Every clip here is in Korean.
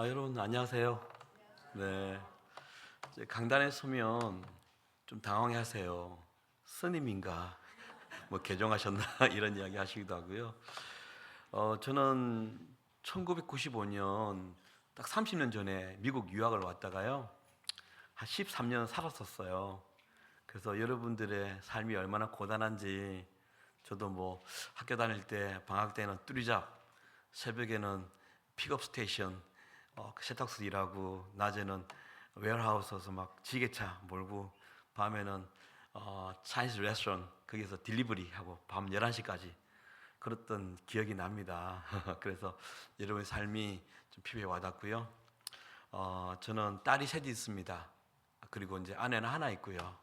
여러분 안녕하세요. 네, 이제 강단에 서면 좀 당황해하세요. 스님인가? 뭐 개종하셨나? 이런 이야기 하시기도 하고요. 저는 1995년 딱 30년 전에 미국 유학을 왔다가요, 한 13년 살았었어요. 그래서 여러분들의 삶이 얼마나 고단한지 저도 뭐 학교 다닐 때 방학 때는 뚜리잡, 새벽에는 픽업 스테이션 세탁소 일하고, 낮에는 웨어하우스에서 막 지게차 몰고, 밤에는 차이니즈 레스토랑 거기서 딜리버리 하고 밤 11시까지 그랬던 기억이 납니다. 그래서 여러분의 삶이 좀 피부에 와닿고요. 저는 딸이 셋이 있습니다. 그리고 이제 아내는 하나 있고요.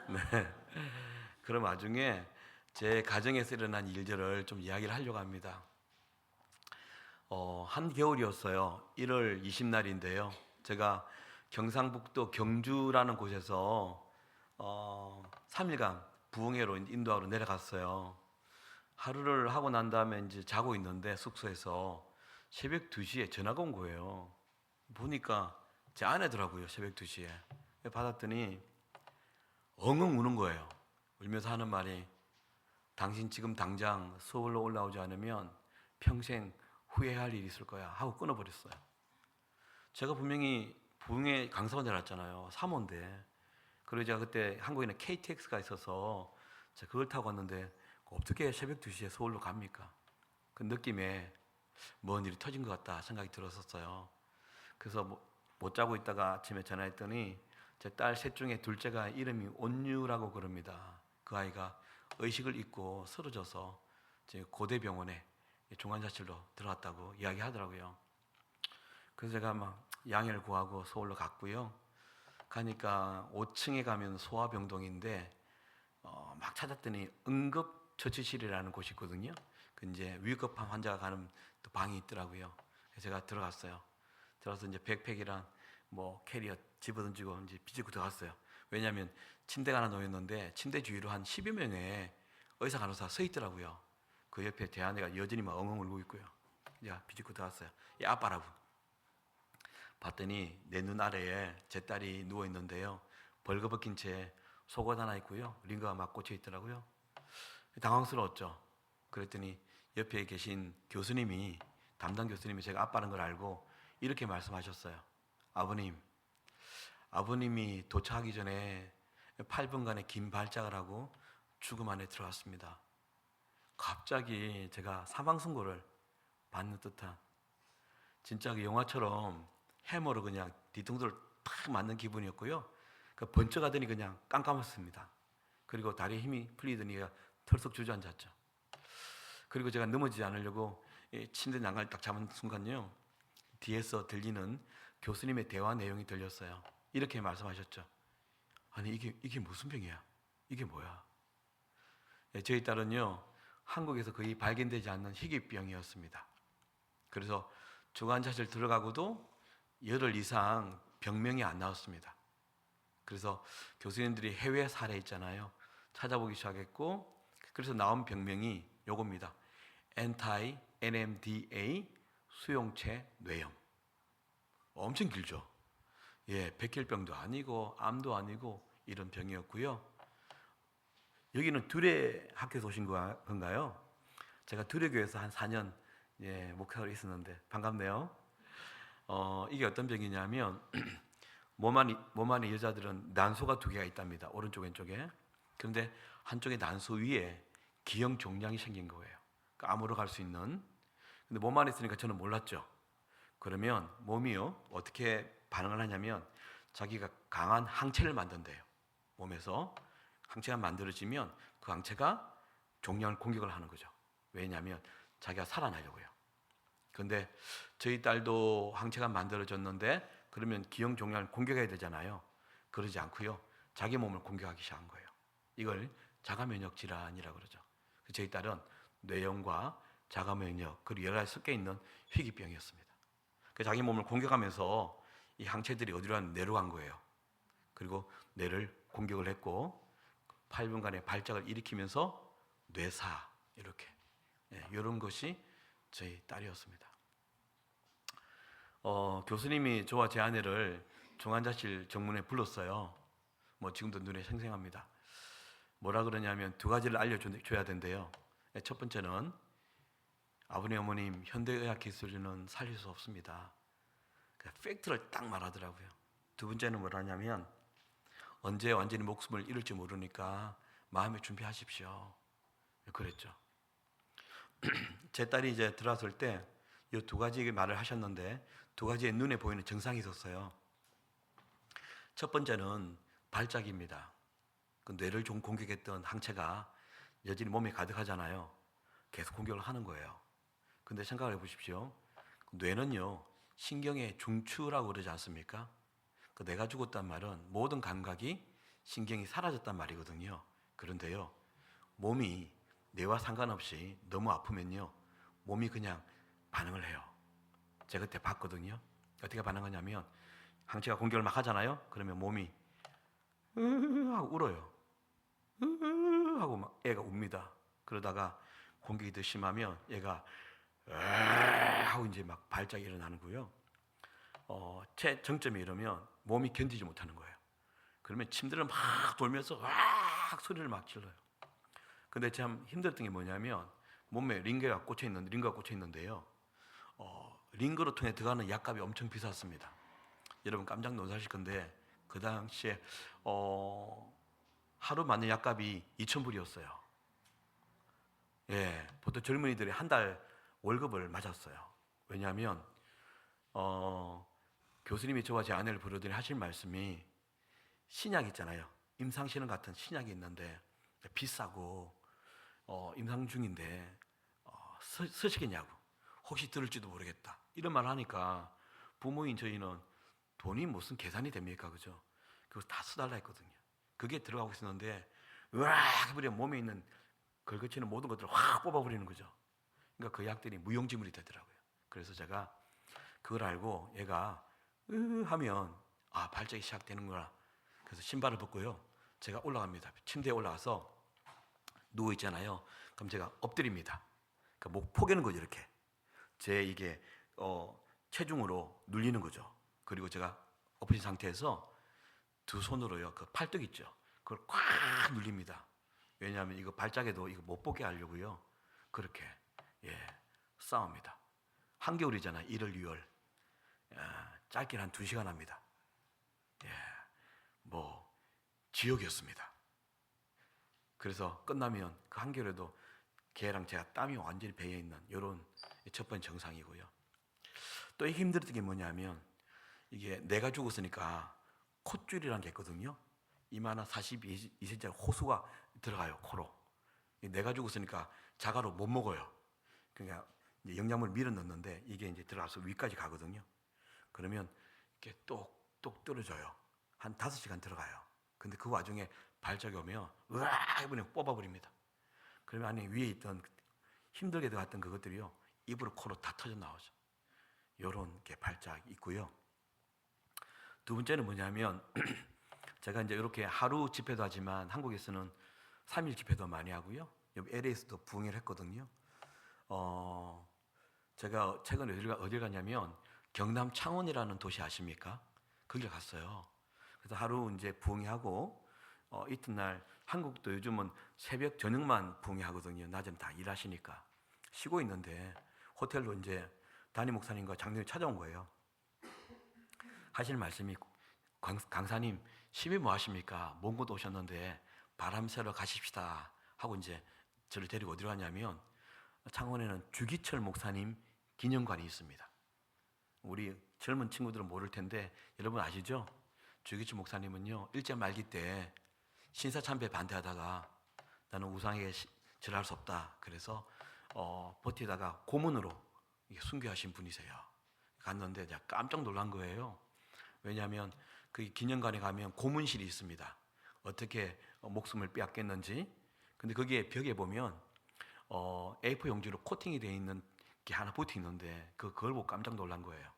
네. 그런 와중에 제 가정에서 일어난 일들을 좀 이야기를 하려고 합니다. 한겨울이었어요. 1월 20날인데요. 제가 경상북도 경주라는 곳에서 3일간 부흥회로 인도하러 내려갔어요. 하루를 하고 난 다음에 이제 자고 있는데 숙소에서 새벽 2시에 전화가 온 거예요. 보니까 제 아내더라고요. 새벽 2시에. 받았더니 엉엉 우는 거예요. 울면서 하는 말이, 당신 지금 당장 서울로 올라오지 않으면 평생 후회할 일이 있을 거야 하고 끊어버렸어요. 제가 분명히 부흥회 강사가 내놨잖아요. 3호인데. 그리고 제가 그때 한국에는 KTX가 있어서 제가 그걸 타고 갔는데 어떻게 새벽 2시에 서울로 갑니까? 그 느낌에 뭔 일이 터진 것 같다 생각이 들었었어요. 그래서 못 자고 있다가 아침에 전화했더니 제 딸 셋 중에 둘째가 이름이 온유라고 그럽니다. 그 아이가 의식을 잃고 쓰러져서 고대병원에 중환자실로 들어갔다고 이야기하더라고요. 그래서 제가 막 양해를 구하고 서울로 갔고요. 가니까 5층에 가면 소아병동인데 막 찾았더니 응급처치실이라는 곳이 있거든요. 그 이제 위급한 환자가 가는 또 방이 있더라고요. 그래서 제가 들어갔어요. 들어가서 이제 백팩이랑 뭐 캐리어 집어던지고 이제 비집고 들어갔어요. 왜냐하면 침대가 하나 놓였는데 침대 주위로 한 10여 명의 의사 간호사 서 있더라고요. 그 옆에 제 아내가 여전히 막 엉엉 울고 있고요. 야, 비집고 들어갔어요. 야, 아빠라고. 봤더니 내 눈 아래에 제 딸이 누워 있는데요. 벌거벗긴 채 속옷 하나 있고요. 링거가 막 꽂혀 있더라고요. 당황스러웠죠. 그랬더니 옆에 계신 교수님이, 담당 교수님이 제가 아빠라는 걸 알고 이렇게 말씀하셨어요. 아버님이 도착하기 전에 8분간의 긴 발작을 하고 죽음 안에 들어갔습니다. 갑자기 제가 사망 선고를 받는 듯한, 진짜 그 영화처럼 해머로 그냥 뒤통수를 탁 맞는 기분이었고요. 그 번쩍하더니 그냥 깜깜했습니다. 그리고 다리에 힘이 풀리더니 털썩 주저앉았죠. 그리고 제가 넘어지지 않으려고 침대 난간을 딱 잡은 순간요, 뒤에서 들리는 교수님의 대화 내용이 들렸어요. 이렇게 말씀하셨죠. 아니, 이게 무슨 병이야? 이게 뭐야? 저희 딸은요, 한국에서 거의 발견되지 않는 희귀병이었습니다. 그래서 중환자실 들어가고도 열흘 이상 병명이 안 나왔습니다. 그래서 교수님들이 해외 사례 있잖아요. 찾아보기 시작했고, 그래서 나온 병명이 요겁니다. anti-NMDA 수용체 뇌염. 엄청 길죠. 백혈병도 아니고 암도 아니고 이런 병이었고요. 여기는 두레 학교에서 오신 건가요? 제가 두레교에서 한 4년 목회를 있었는데 반갑네요. 이게 어떤 병이냐면 몸 안에 여자들은 난소가 2개가 있답니다. 오른쪽 왼쪽에. 그런데 한쪽에 난소 위에 기형 종양이 생긴 거예요. 그러니까 암으로 갈 수 있는. 근데 몸 안에 있으니까 저는 몰랐죠. 그러면 몸이요, 어떻게 반응을 하냐면 자기가 강한 항체를 만든대요. 몸에서 항체가 만들어지면 그 항체가 종양을 공격을 하는 거죠. 왜냐하면 자기가 살아나려고요. 그런데 저희 딸도 항체가 만들어졌는데 그러면 기형 종양을 공격해야 되잖아요. 그러지 않고요, 자기 몸을 공격하기 시작한 거예요. 이걸 자가면역 질환이라고 그러죠. 저희 딸은 뇌염과 자가면역 그리고 여러 가지 섞여 있는 희귀병이었습니다. 자기 몸을 공격하면서 이 항체들이 어디로 간, 뇌로 간 거예요. 그리고 뇌를 공격을 했고 8분간의 발작을 일으키면서 뇌사, 이렇게 이런 것이 저희 딸이었습니다. 교수님이 저와 제 아내를 중환자실 정문에 불렀어요. 뭐 지금도 눈에 생생합니다. 뭐라 그러냐면 두 가지를 알려줘야 된대요. 첫 번째는 아버님 어머님 현대의학 기술로는 살릴 수 없습니다. 그 팩트를 딱 말하더라고요. 두 번째는 뭐라냐면 언제 완전히 목숨을 잃을지 모르니까 마음에 준비하십시오. 그랬죠. 제 딸이 이제 들어왔을 때 이 두 가지 말을 하셨는데 두 가지의 눈에 보이는 증상이 있었어요. 첫 번째는 발작입니다. 그 뇌를 좀 공격했던 항체가 여전히 몸에 가득하잖아요. 계속 공격을 하는 거예요. 근데 생각을 해보십시오. 뇌는요 신경의 중추라고 그러지 않습니까? 그 뇌가 죽었단 말은 모든 감각이 신경이 사라졌단 말이거든요. 그런데요 몸이 뇌와 상관없이 너무 아프면요 몸이 그냥 반응을 해요. 제가 그때 봤거든요. 어떻게 반응하냐면 항체가 공격을 막 하잖아요. 그러면 몸이 하고 울어요. 하고 막 애가 웁니다. 그러다가 공격이 더 심하면 얘가 하고 이제 막 발작이 일어나는고요. 최정점에 이르면 몸이 견디지 못하는 거예요. 그러면 침대를 막 돌면서 막 소리를 막 질러요. 근데 참 힘들었던 게 뭐냐면 몸에 링거가 꽂혀 있는데요. 링거로 통해 들어가는 약값이 엄청 비쌌습니다. 여러분 깜짝 놀라실 건데 그 당시에 하루 맞는 약값이 2,000불이었어요. 예, 보통 젊은이들이 한 달 월급을 맞았어요. 왜냐하면 교수님이 저와 제 아내를 부르더니 하실 말씀이 신약 있잖아요. 임상실험 같은 신약이 있는데 비싸고 임상 중인데 쓰시겠냐고. 혹시 들을지도 모르겠다. 이런 말 하니까 부모인 저희는 돈이 무슨 계산이 됩니까? 그죠? 그거 다 써달라 했거든요. 그게 들어가고 있었는데 으악 해버려 몸에 있는 걸거치는 모든 것들을 확 뽑아버리는 거죠. 그러니까 그 약들이 무용지물이 되더라고요. 그래서 제가 그걸 알고 얘가 하면 발작이 시작되는구나. 그래서 신발을 벗고요. 제가 올라갑니다. 침대에 올라가서 누워 있잖아요. 그럼 제가 엎드립니다. 그러니까 목 포개는 거죠 이렇게. 제 이게 체중으로 눌리는 거죠. 그리고 제가 엎어진 상태에서 두 손으로요 그 팔뚝 있죠. 그걸 꽉 눌립니다. 왜냐하면 이거 발작에도 이거 못 보게 하려고요. 그렇게 싸웁니다. 한겨울이잖아요. 1월, 2월. 짧게는 한 2시간 합니다. 뭐 지옥이었습니다. 그래서 끝나면 그 한겨울에도 걔랑 제가 땀이 완전히 배어 있는 이런 첫 번째 정상이고요. 또 힘들었던 게 뭐냐면 이게 내가 죽었으니까 콧줄이라는 게 있거든요. 이만한 42cm 호수가 들어가요 코로. 내가 죽었으니까 자가로 못 먹어요. 그러니까 이제 영양분을 밀어 넣는데 이게 이제 들어가서 위까지 가거든요. 그러면 이렇게 똑똑 떨어져요. 한 5시간 들어가요. 근데 그 와중에 발작이 오면 으악 이번에 뽑아버립니다. 그러면 안에 위에 있던 힘들게 들어갔던 그것들이요 입으로 코로 다 터져 나오죠. 요런 게 발작이 있고요. 두 번째는 뭐냐면 제가 이제 이렇게 하루 집회도 하지만 한국에서는 3일 집회도 많이 하고요. 여기 LA에서도 부흥회를 했거든요. 제가 최근에 어딜 갔냐면 경남 창원이라는 도시 아십니까? 거기 갔어요. 그래서 하루 이제 부흥회하고 이튿날 한국도 요즘은 새벽 저녁만 부흥회하거든요. 낮에는 다 일하시니까 쉬고 있는데 호텔로 이제 담임 목사님과 장로님이 찾아온 거예요. 하실 말씀이 강사님 10일 뭐 하십니까? 먼 곳 오셨는데 바람 쐬러 가십시다 하고 이제 저를 데리고 어디로 갔냐면 창원에는 주기철 목사님 기념관이 있습니다. 우리 젊은 친구들은 모를 텐데 여러분 아시죠? 주기철 목사님은요 일제 말기 때 신사참배 반대하다가 나는 우상에게 절할 수 없다. 그래서 버티다가 고문으로 순교하신 분이세요. 갔는데 제가 깜짝 놀란 거예요. 왜냐하면 그 기념관에 가면 고문실이 있습니다. 어떻게 목숨을 빼앗겼는지. 근데 거기에 벽에 보면 A4 용지로 코팅이 되어 있는 게 하나 붙어 있는데 그걸 보고 깜짝 놀란 거예요.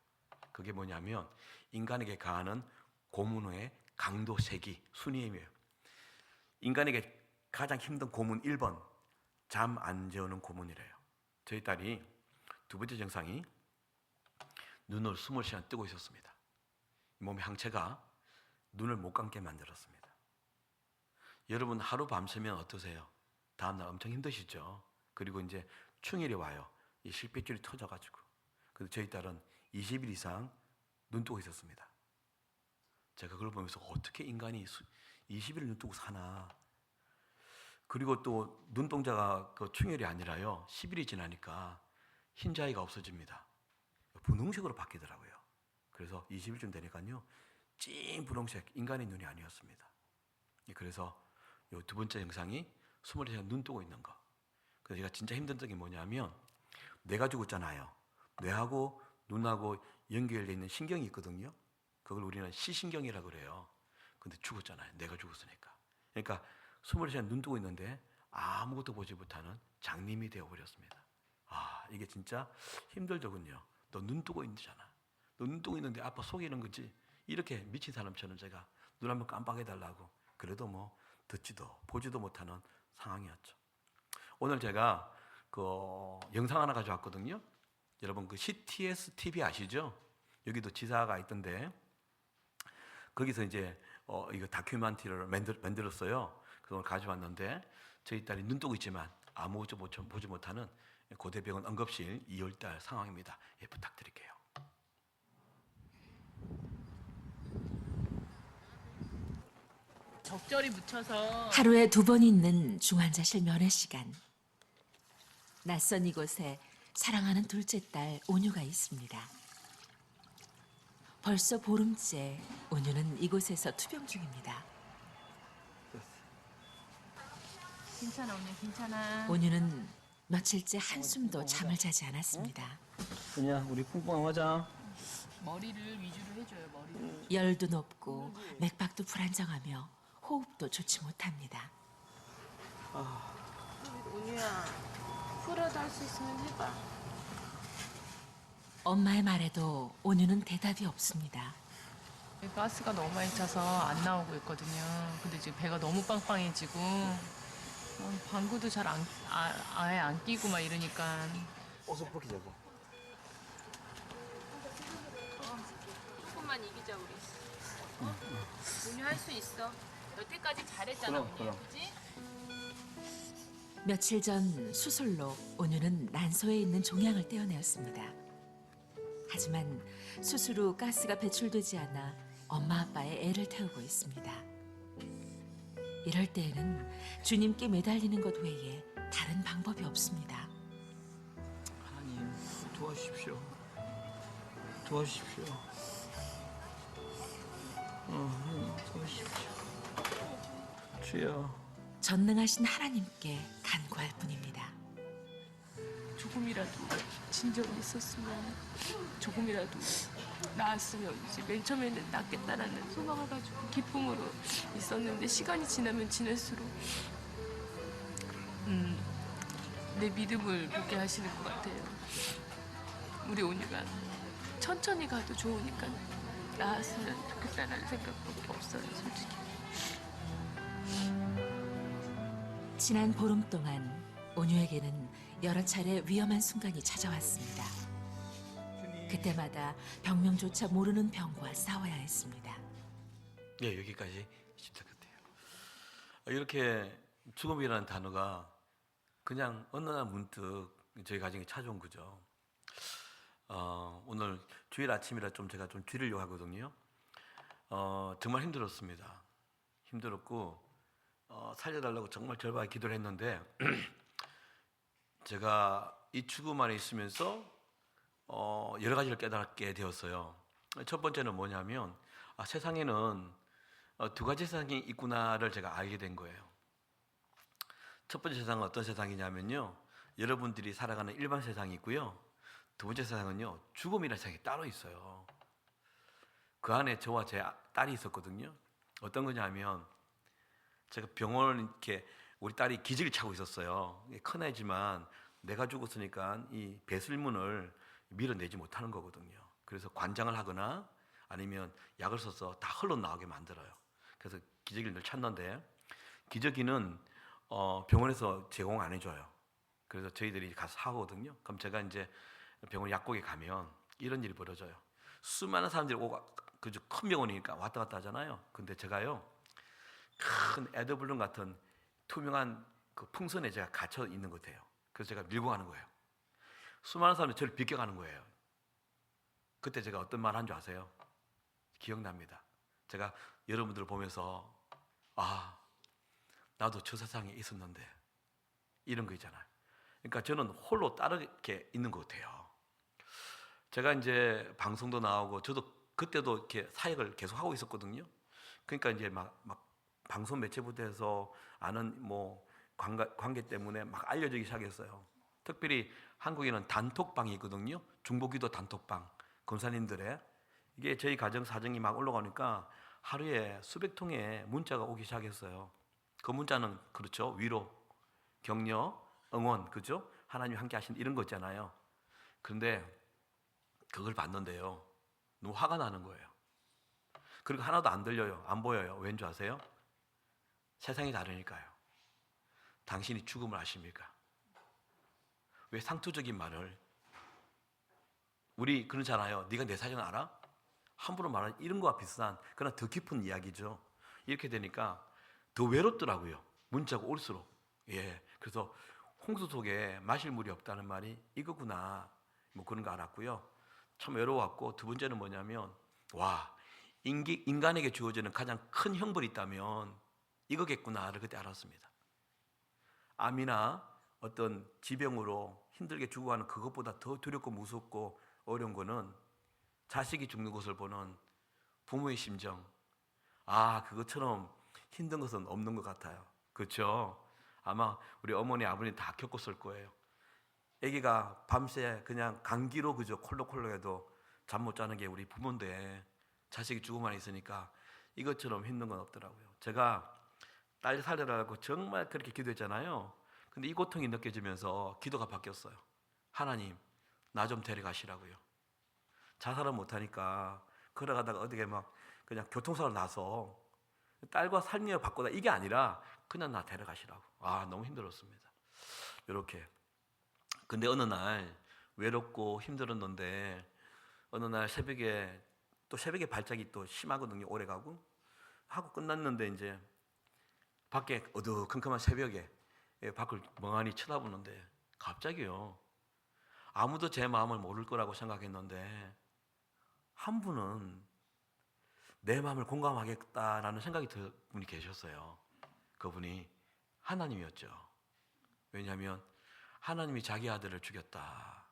그게 뭐냐면 인간에게 가하는 고문의 강도 세기 순위이에요. 인간에게 가장 힘든 고문 1번 잠 안 재우는 고문이래요. 저희 딸이 두 번째 증상이 눈을 20시간 뜨고 있었습니다. 몸의 항체가 눈을 못 감게 만들었습니다. 여러분 하루 밤새면 어떠세요? 다음날 엄청 힘드시죠? 그리고 이제 충혈이 와요. 이 실핏줄이 터져가지고. 그래서 저희 딸은 20일 이상 눈 뜨고 있었습니다. 제가 그걸 보면서 어떻게 인간이 20일 눈 뜨고 사나. 그리고 또 눈동자가 그 충혈이 아니라요. 10일이 지나니까 흰자위가 없어집니다. 분홍색으로 바뀌더라고요. 그래서 20일쯤 되니까요. 찐 분홍색 인간의 눈이 아니었습니다. 그래서 요 두 번째 영상이 20시간 눈 뜨고 있는 거. 그래서 제가 진짜 힘든 적이 뭐냐면 뇌가 죽었잖아요. 뇌하고 눈하고 연결되어 있는 신경이 있거든요. 그걸 우리는 시신경이라고 그래요. 근데 죽었잖아요. 뇌가 죽었으니까. 그러니까 20시간 눈 뜨고 있는데 아무것도 보지 못하는 장님이 되어버렸습니다. 아, 이게 진짜 힘들더군요. 너 눈 뜨고 있잖아. 너 눈 뜨고 있는데 아빠 속이는 거지. 이렇게 미친 사람처럼 제가 눈 한번 깜빡해달라고. 그래도 뭐 듣지도 보지도 못하는 상황이었죠. 오늘 제가 그 영상 하나 가져왔거든요. 여러분 그 CTS TV 아시죠? 여기도 지사가 있던데 거기서 이제 이거 다큐멘터리를 만들었어요. 그래서 오늘 가져왔는데 저희 딸이 눈 뜨고 있지만 아무것도 보지 못하는 고대병원 응급실 2월달 상황입니다. 예, 부탁드릴게요. 적절히 묻혀서 하루에 2번 있는 중환자실 면회 시간. 낯선 이곳에 사랑하는 둘째 딸 온유가 있습니다. 벌써 보름째 온유는 이곳에서 투병 중입니다. 괜찮아 오늘 괜찮아. 온유는 며칠째 한숨도 잠을 자지 않았습니다. 그냥 우리 쿵쿵 하자. 머리를 위주로 해줘요 머리를. 열도 높고 맥박도 불안정하며 호흡도 좋지 못합니다. 온유야, 풀어도 할 수 있으면 해봐. 엄마의 말에도 온유는 대답이 없습니다. 가스가 너무 많이 차서 안 나오고 있거든요. 근데 지금 배가 너무 빵빵해지고 방구도 잘 아예 안 끼고 막 이러니까 어서 벗기자고. 조금만 이기자 우리. 온유 할 수 있어. 여태까지 잘했잖아 그럼, 온유. 그럼. 그지? 며칠 전 수술로 온유는 난소에 있는 종양을 떼어내었습니다. 하지만 수술 후 가스가 배출되지 않아 엄마 아빠의 애를 태우고 있습니다. 이럴 때에는 주님께 매달리는 것 외에 다른 방법이 없습니다. 하나님 도와주십시오. 도와주십시오. 하나님 도와주십시오. 주여. 전능하신 하나님께 간구할 뿐입니다. 조금이라도 진정이 있었으면 조금이라도 나았으면 이제 맨 처음에는 낫겠다라는 소망을 가지고 기쁨으로 있었는데 시간이 지나면 지날수록 내 믿음을 보게 하시는 것 같아요. 우리 온유가 천천히 가도 좋으니까 나았으면 좋겠다라는 생각밖에 없어요, 솔직히. 지난 보름 동안 온유에게는 여러 차례 위험한 순간이 찾아왔습니다. 그때마다 병명조차 모르는 병과 싸워야 했습니다. 예, 여기까지 시작할게요. 이렇게 죽음이라는 단어가 그냥 어느 날 문득 저희 가정에 찾아온 거죠. 오늘 주일 아침이라 제가 좀 줄이려고 하거든요. 정말 힘들었습니다. 힘들었고 살려달라고 정말 절박하게 기도를 했는데 제가 이 죽음 안에 있으면서 여러 가지를 깨닫게 되었어요. 첫 번째는 뭐냐면 세상에는 두 가지 세상이 있구나를 제가 알게 된 거예요. 첫 번째 세상은 어떤 세상이냐면요, 여러분들이 살아가는 일반 세상이 있고요. 두 번째 세상은요, 죽음이라는 세상이 따로 있어요. 그 안에 저와 제 딸이 있었거든요. 어떤 거냐면 제가 병원을 이렇게 우리 딸이 기저귀를 차고 있었어요. 큰 애지만 내가 죽었으니까 이 배설문을 밀어내지 못하는 거거든요. 그래서 관장을 하거나 아니면 약을 써서 다 흘러나오게 만들어요. 그래서 기저귀를 늘 찾는데 기저귀는 병원에서 제공 안 해줘요. 그래서 저희들이 가서 사거든요. 그럼 제가 이제 병원 약국에 가면 이런 일이 벌어져요. 수많은 사람들이 그저 큰 병원이니까 왔다 갔다 하잖아요. 근데 제가요, 큰 에드블룬 같은 투명한 그 풍선에 제가 갇혀 있는 것 같아요. 그래서 제가 밀고 가는 거예요. 수많은 사람들이 저를 비껴가는 거예요. 그때 제가 어떤 말 한 줄 아세요? 기억납니다. 제가 여러분들을 보면서 나도 저 세상에 있었는데 이런 거 있잖아요. 그러니까 저는 홀로 따르게 있는 것 같아요. 제가 이제 방송도 나오고 저도 그때도 이렇게 사역을 계속 하고 있었거든요. 그러니까 이제 막 방송 매체부터 해서 아는 뭐 관계 때문에 막 알려지기 시작했어요. 특별히 한국에는 단톡방이 있거든요. 중보기도 단톡방, 권사님들의. 이게 저희 가정 사정이 막 올라가니까 하루에 수백 통의 문자가 오기 시작했어요. 그 문자는 그렇죠. 위로, 격려, 응원, 그죠? 하나님 함께 하신 이런 거 있잖아요. 그런데 그걸 봤는데요, 너무 화가 나는 거예요. 그리고 하나도 안 들려요. 안 보여요. 왠 줄 아세요? 세상이 다르니까요. 당신이 죽음을 아십니까? 왜 상투적인 말을, 우리 그러잖아요. 네가 내 사정 알아? 함부로 말하는 이런 거와 비슷한 그러나 더 깊은 이야기죠. 이렇게 되니까 더 외롭더라고요. 문자가 올수록. 그래서 홍수 속에 마실 물이 없다는 말이 이거구나, 뭐 그런 거 알았고요. 참 외로웠고, 두 번째는 뭐냐면 인간에게 주어지는 가장 큰 형벌이 있다면 이거겠구나를 그때 알았습니다. 암이나 어떤 지병으로 힘들게 죽어가는 그것보다 더 두렵고 무섭고 어려운 거는 자식이 죽는 것을 보는 부모의 심정. 그것처럼 힘든 것은 없는 것 같아요. 그렇죠? 아마 우리 어머니 아버님 다 겪었을 거예요. 아기가 밤새 그냥 감기로 그저 콜록콜록해도 잠 못 자는 게 우리 부모인데 자식이 죽고만 있으니까 이것처럼 힘든 건 없더라고요. 제가 딸 살려달라고 정말 그렇게 기도했잖아요. 근데 이 고통이 느껴지면서 기도가 바뀌었어요. 하나님, 나 좀 데려가시라고요. 자살은 못하니까 걸어가다가 어디에 막 그냥 교통사고 나서 딸과 삶을 바꾸다 이게 아니라 그냥 나 데려가시라고. 너무 힘들었습니다. 이렇게. 근데 어느 날 외롭고 힘들었는데 어느 날 새벽에 발작이 또 심하거든요. 오래가고 하고 끝났는데 이제 밖에 어두컴컴한 새벽에 밖을 멍하니 쳐다보는데 갑자기요, 아무도 제 마음을 모를 거라고 생각했는데 한 분은 내 마음을 공감하겠다라는 생각이 든 분이 계셨어요. 그분이 하나님이었죠. 왜냐하면 하나님이 자기 아들을 죽였다,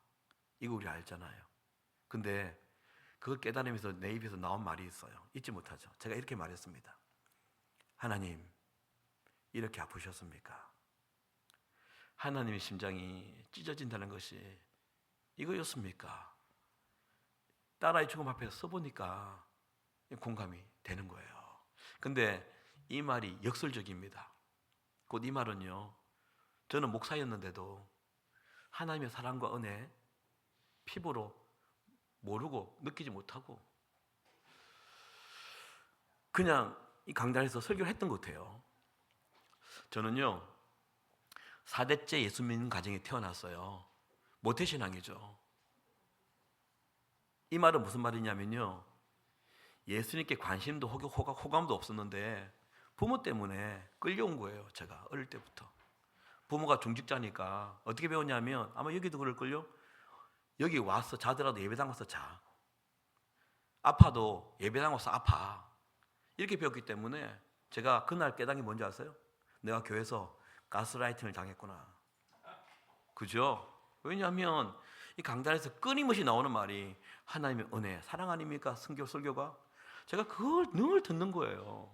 이거 우리 알잖아요. 근데 그걸 깨달으면서 내 입에서 나온 말이 있어요. 잊지 못하죠. 제가 이렇게 말했습니다. 하나님, 이렇게 아프셨습니까? 하나님의 심장이 찢어진다는 것이 이거였습니까? 딸아이 죽음 앞에서 써보니까 공감이 되는 거예요. 근데 이 말이 역설적입니다. 곧 이 말은요, 저는 목사였는데도 하나님의 사랑과 은혜 피부로 모르고 느끼지 못하고 그냥 이 강단에서 설교를 했던 것 같아요. 저는요 4대째 예수 믿는 가정에 태어났어요. 모태신앙이죠. 이 말은 무슨 말이냐면요, 예수님께 관심도 호감도 없었는데 부모 때문에 끌려온 거예요. 제가 어릴 때부터. 부모가 중직자니까 어떻게 배웠냐면, 아마 여기도 그럴걸요. 여기 와서 자더라도 예배당 와서 자. 아파도 예배당 와서 아파. 이렇게 배웠기 때문에 제가 그날 깨달은 게 뭔지 아세요? 내가 교회에서 가스라이팅을 당했구나. 그죠? 왜냐하면 이 강단에서 끊임없이 나오는 말이 하나님의 은혜, 사랑 아닙니까? 설교가. 제가 그걸 늘 듣는 거예요.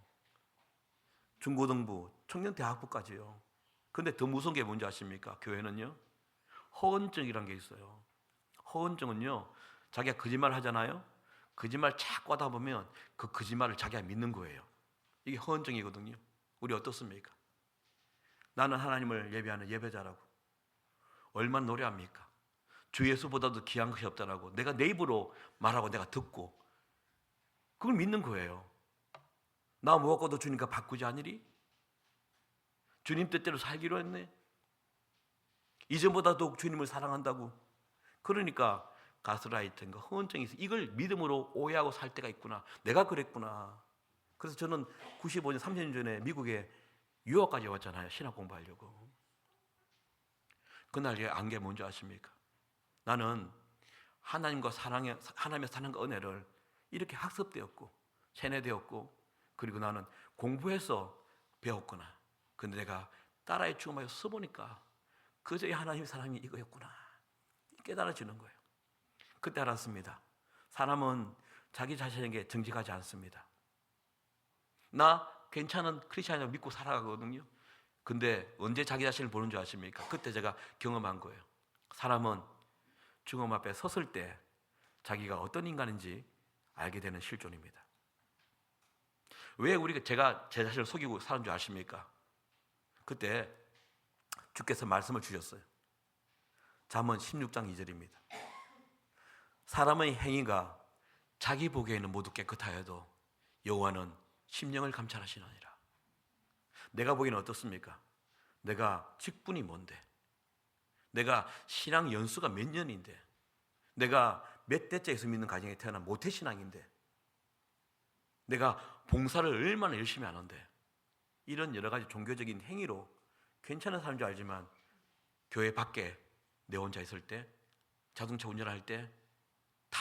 중고등부, 청년대학부까지요. 근데 더 무서운 게 뭔지 아십니까? 교회는요, 허언증이라는 게 있어요. 허언증은요, 자기가 거짓말 하잖아요. 거짓말 자꾸 하다 보면 그 거짓말을 자기가 믿는 거예요. 이게 허언증이거든요. 우리 어떻습니까? 나는 하나님을 예배하는 예배자라고 얼마나 노래합니까? 주 예수보다도 귀한 것이 없다라고 내가 내 입으로 말하고 내가 듣고 그걸 믿는 거예요. 나 무엇과도 주님과 바꾸지 않으리? 주님 뜻대로 살기로 했네. 이전보다도 주님을 사랑한다고. 그러니까 가스라이트인가 허언증이 있어. 이걸 믿음으로 오해하고 살 때가 있구나. 내가 그랬구나. 그래서 저는 95년 30년 전에 미국에 유학까지 왔잖아요. 신학 공부하려고. 그날 안 게 뭔지 아십니까? 나는 하나님과 하나님의 사랑과 은혜를 이렇게 학습되었고 세뇌되었고 그리고 나는 공부해서 배웠구나. 근데 내가 딸아이 죽음하여 써보니까 그저 하나님의 사랑이 이거였구나. 깨달아지는 거예요. 그때 알았습니다. 사람은 자기 자신에게 정직하지 않습니다. 나 괜찮은 크리스찬이라고 믿고 살아가거든요. 근데 언제 자기 자신을 보는 줄 아십니까? 그때 제가 경험한 거예요. 사람은 죽음 앞에 섰을 때 자기가 어떤 인간인지 알게 되는 실존입니다. 왜 제가 제 자신을 속이고 사는 줄 아십니까? 그때 주께서 말씀을 주셨어요. 잠언 16장 2절입니다. 사람의 행위가 자기 보기에는 모두 깨끗하여도 여호와는 심령을 감찰하시느니라. 내가 보기에는 어떻습니까? 내가 직분이 뭔데? 내가 신앙 연수가 몇 년인데? 내가 몇 대째에서 믿는 가정에 태어난 모태신앙인데? 내가 봉사를 얼마나 열심히 하는데? 이런 여러 가지 종교적인 행위로 괜찮은 사람인 줄 알지만 교회 밖에 내 혼자 있을 때 자동차 운전할 때 다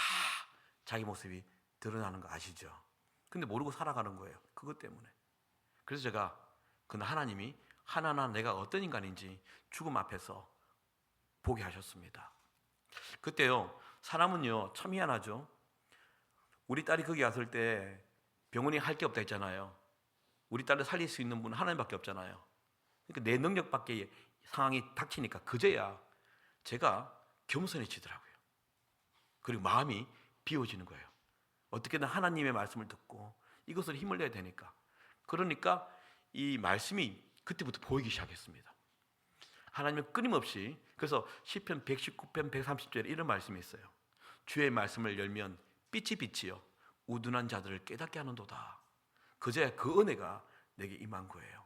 자기 모습이 드러나는 거 아시죠? 근데 모르고 살아가는 거예요. 그것 때문에. 그래서 제가 그날 하나님이 하나하나 내가 어떤 인간인지 죽음 앞에서 보게 하셨습니다. 그때요, 사람은요 참 희한하죠. 우리 딸이 거기 왔을 때 병원이 할 게 없다 했잖아요. 우리 딸을 살릴 수 있는 분은 하나님밖에 없잖아요. 그러니까 내 능력밖에 상황이 닥치니까 그제야 제가 겸손해지더라고요. 그리고 마음이 비워지는 거예요. 어떻게든 하나님의 말씀을 듣고 이것을 힘을 내야 되니까. 그러니까 이 말씀이 그때부터 보이기 시작했습니다. 하나님은 끊임없이, 그래서 시편 119편 130절에 이런 말씀이 있어요. 주의 말씀을 열면 빛이 빛이요 우둔한 자들을 깨닫게 하는도다. 그제야 그 은혜가 내게 임한 거예요.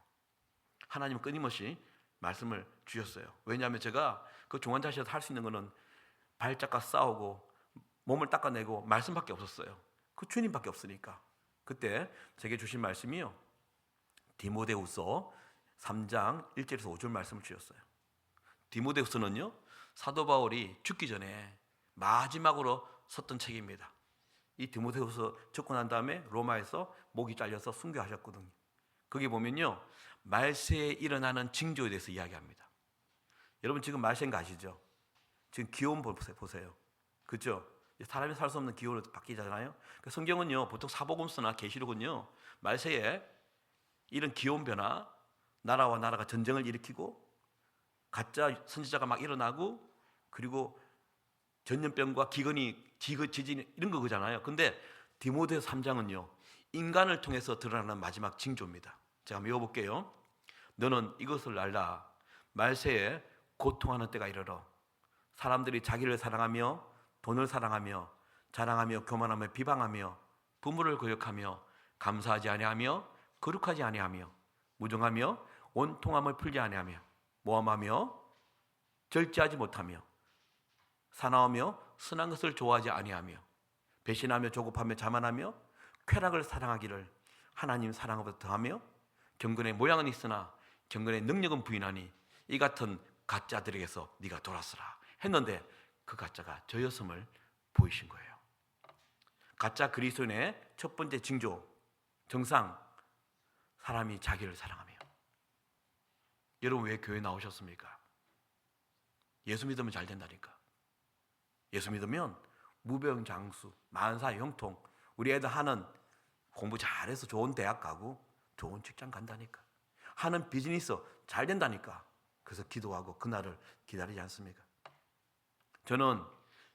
하나님은 끊임없이 말씀을 주셨어요. 왜냐하면 제가 그 종환자실에서 할 수 있는 거는 발작과 싸우고 몸을 닦아내고 말씀밖에 없었어요. 그 주님밖에 없으니까. 그때 제게 주신 말씀이요, 디모데후서 3장 1절에서 5절 말씀을 주셨어요. 디모데후서는요 사도 바울이 죽기 전에 마지막으로 썼던 책입니다. 이 디모데후서 적고 난 다음에 로마에서 목이 잘려서 순교하셨거든요. 거기 보면요 말세에 일어나는 징조에 대해서 이야기합니다. 여러분 지금 말세인 거 아시죠? 지금 기온 보세요. 그렇죠? 사람이 살 수 없는 기온으로 바뀌잖아요. 성경은요 보통 사복음서나 계시록은요 말세에 이런 기온 변화, 나라와 나라가 전쟁을 일으키고 가짜 선지자가 막 일어나고 그리고 전염병과 지진 이런 거잖아요. 근데 디모데후서 3장은요 인간을 통해서 드러나는 마지막 징조입니다. 제가 한번 읽어볼게요. 너는 이것을 알라. 말세에 고통하는 때가 이르러 사람들이 자기를 사랑하며 돈을 사랑하며 자랑하며 교만하며 비방하며 부모를 거역하며 감사하지 아니하며 거룩하지 아니하며 무정하며 원통함을 풀지 아니하며 모함하며 절제하지 못하며 사나우며 선한 것을 좋아하지 아니하며 배신하며 조급하며 자만하며 쾌락을 사랑하기를 하나님 사랑으로부터 더하며 경건의 모양은 있으나 경건의 능력은 부인하니 이 같은 가짜들에게서 네가 돌아서라 했는데 그 가짜가 저였음을 보이신 거예요. 가짜 그리스도인의 첫 번째 징조, 정상, 사람이 자기를 사랑하며. 여러분 왜 교회 나오셨습니까? 예수 믿으면 잘 된다니까. 예수 믿으면 무병장수, 만사 형통, 우리 애들 하는 공부 잘해서 좋은 대학 가고 좋은 직장 간다니까. 하는 비즈니스 잘 된다니까. 그래서 기도하고 그날을 기다리지 않습니까? 저는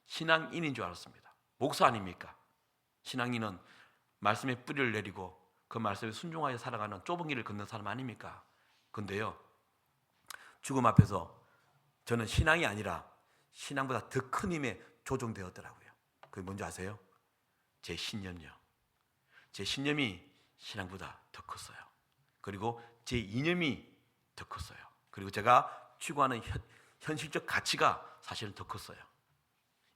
신앙인인 줄 알았습니다. 목사 아닙니까? 신앙인은 말씀에 뿌리를 내리고 그 말씀에 순종하여 살아가는 좁은 길을 걷는 사람 아닙니까? 근데요 죽음 앞에서 저는 신앙이 아니라 신앙보다 더 큰 힘에 조종되었더라고요. 그게 뭔지 아세요? 제 신념이요. 제 신념이 신앙보다 더 컸어요. 그리고 제 이념이 더 컸어요. 그리고 제가 추구하는 현실적 가치가 사실은 더 컸어요.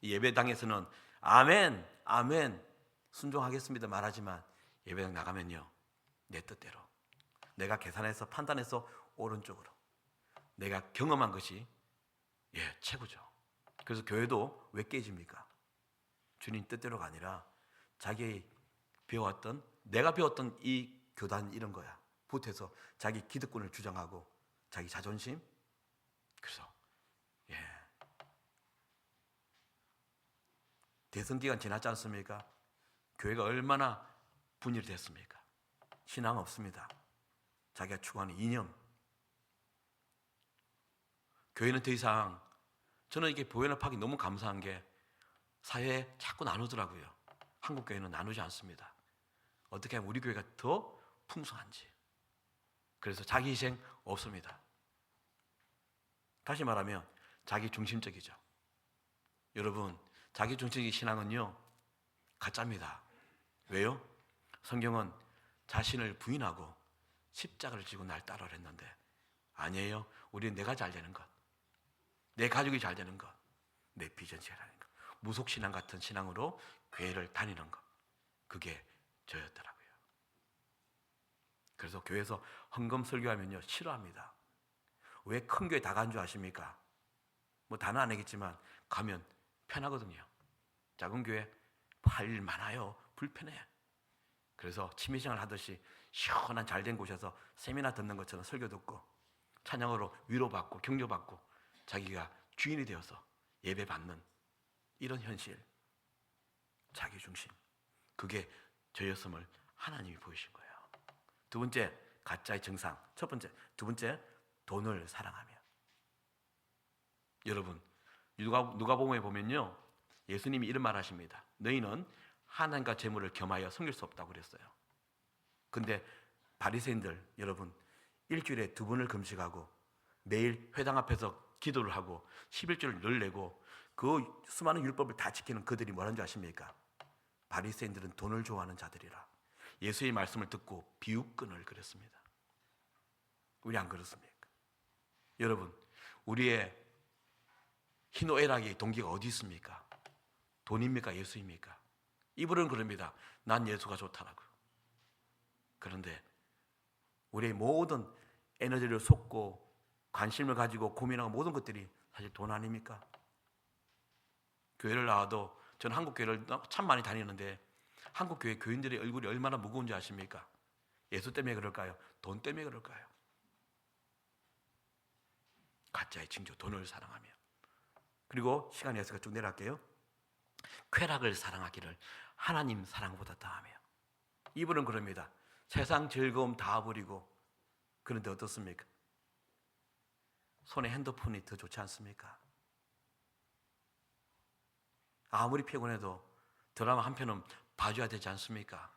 이 예배당에서는 아멘, 아멘 순종하겠습니다 말하지만 예배당 나가면요, 내 뜻대로 내가 계산해서 판단해서 오른쪽으로 내가 경험한 것이 최고죠. 그래서 교회도 왜 깨집니까? 주님 뜻대로가 아니라 내가 배웠던 이 교단 이런 거야. 보태서 자기 기득권을 주장하고 자기 자존심. 그래서 대선 기간 지났지 않습니까? 교회가 얼마나 분열됐습니까? 신앙 없습니다. 자기가 추구하는 이념. 교회는 더 이상, 저는 이게 보연합하기 너무 감사한 게 사회에 자꾸 나누더라고요. 한국 교회는 나누지 않습니다. 어떻게 하면 우리 교회가 더 풍성한지. 그래서 자기 희생 없습니다. 다시 말하면 자기 중심적이죠. 여러분, 자기 중심적인 신앙은요, 가짜입니다. 왜요? 성경은 자신을 부인하고 십자가를 지고 날 따르라 했는데 아니에요. 우리는 내가 잘 되는 것, 내 가족이 잘 되는 것, 내 비전 제라는 것, 무속신앙 같은 신앙으로 교회를 다니는 것, 그게 저였더라고요. 그래서 교회에서 헌금 설교하면요 싫어합니다. 왜 큰 교회 다 간 줄 아십니까? 뭐 다는 안 하겠지만 가면 편하거든요. 작은 교회 할 일 많아요. 불편해. 그래서 취미생활 하듯이 시원한 잘된 곳에서 세미나 듣는 것처럼 설교 듣고 찬양으로 위로받고 격려받고 자기가 주인이 되어서 예배받는 이런 현실, 자기중심, 그게 저였음을 하나님이 보이신 거예요. 두 번째, 가짜의 증상. 첫 번째, 두 번째, 돈을 사랑하며. 여러분, 누가복음에 보면요, 예수님이 이런 말 하십니다. 너희는 하나님과 재물을 겸하여 섬길 수 없다고 그랬어요. 근데 바리새인들, 여러분, 일주일에 2번을 금식하고 매일 회당 앞에서 기도를 하고 11조를 늘 내고 그 수많은 율법을 다 지키는 그들이 뭐라는 줄 아십니까? 바리새인들은 돈을 좋아하는 자들이라 예수의 말씀을 듣고 비웃근을 그렸습니다. 우리 안 그렇습니까? 여러분, 우리의 희노애락의 동기가 어디 있습니까? 돈입니까? 예수입니까? 이분은 그럽니다. 난 예수가 좋다라고요. 그런데 우리의 모든 에너지를 쏟고 관심을 가지고 고민하고 모든 것들이 사실 돈 아닙니까? 교회를 나와도 저는 한국 교회를 참 많이 다니는데 한국 교회 교인들의 얼굴이 얼마나 무거운지 아십니까? 예수 때문에 그럴까요? 돈 때문에 그럴까요? 가짜의 징조, 돈을 사랑하며. 그리고 시간이 없으니까 쭉 내려갈게요. 쾌락을 사랑하기를 하나님 사랑보다 더하며. 이분은 그럽니다. 세상 즐거움 다 버리고. 그런데 어떻습니까? 손에 핸드폰이 더 좋지 않습니까? 아무리 피곤해도 드라마 한 편은 봐줘야 되지 않습니까?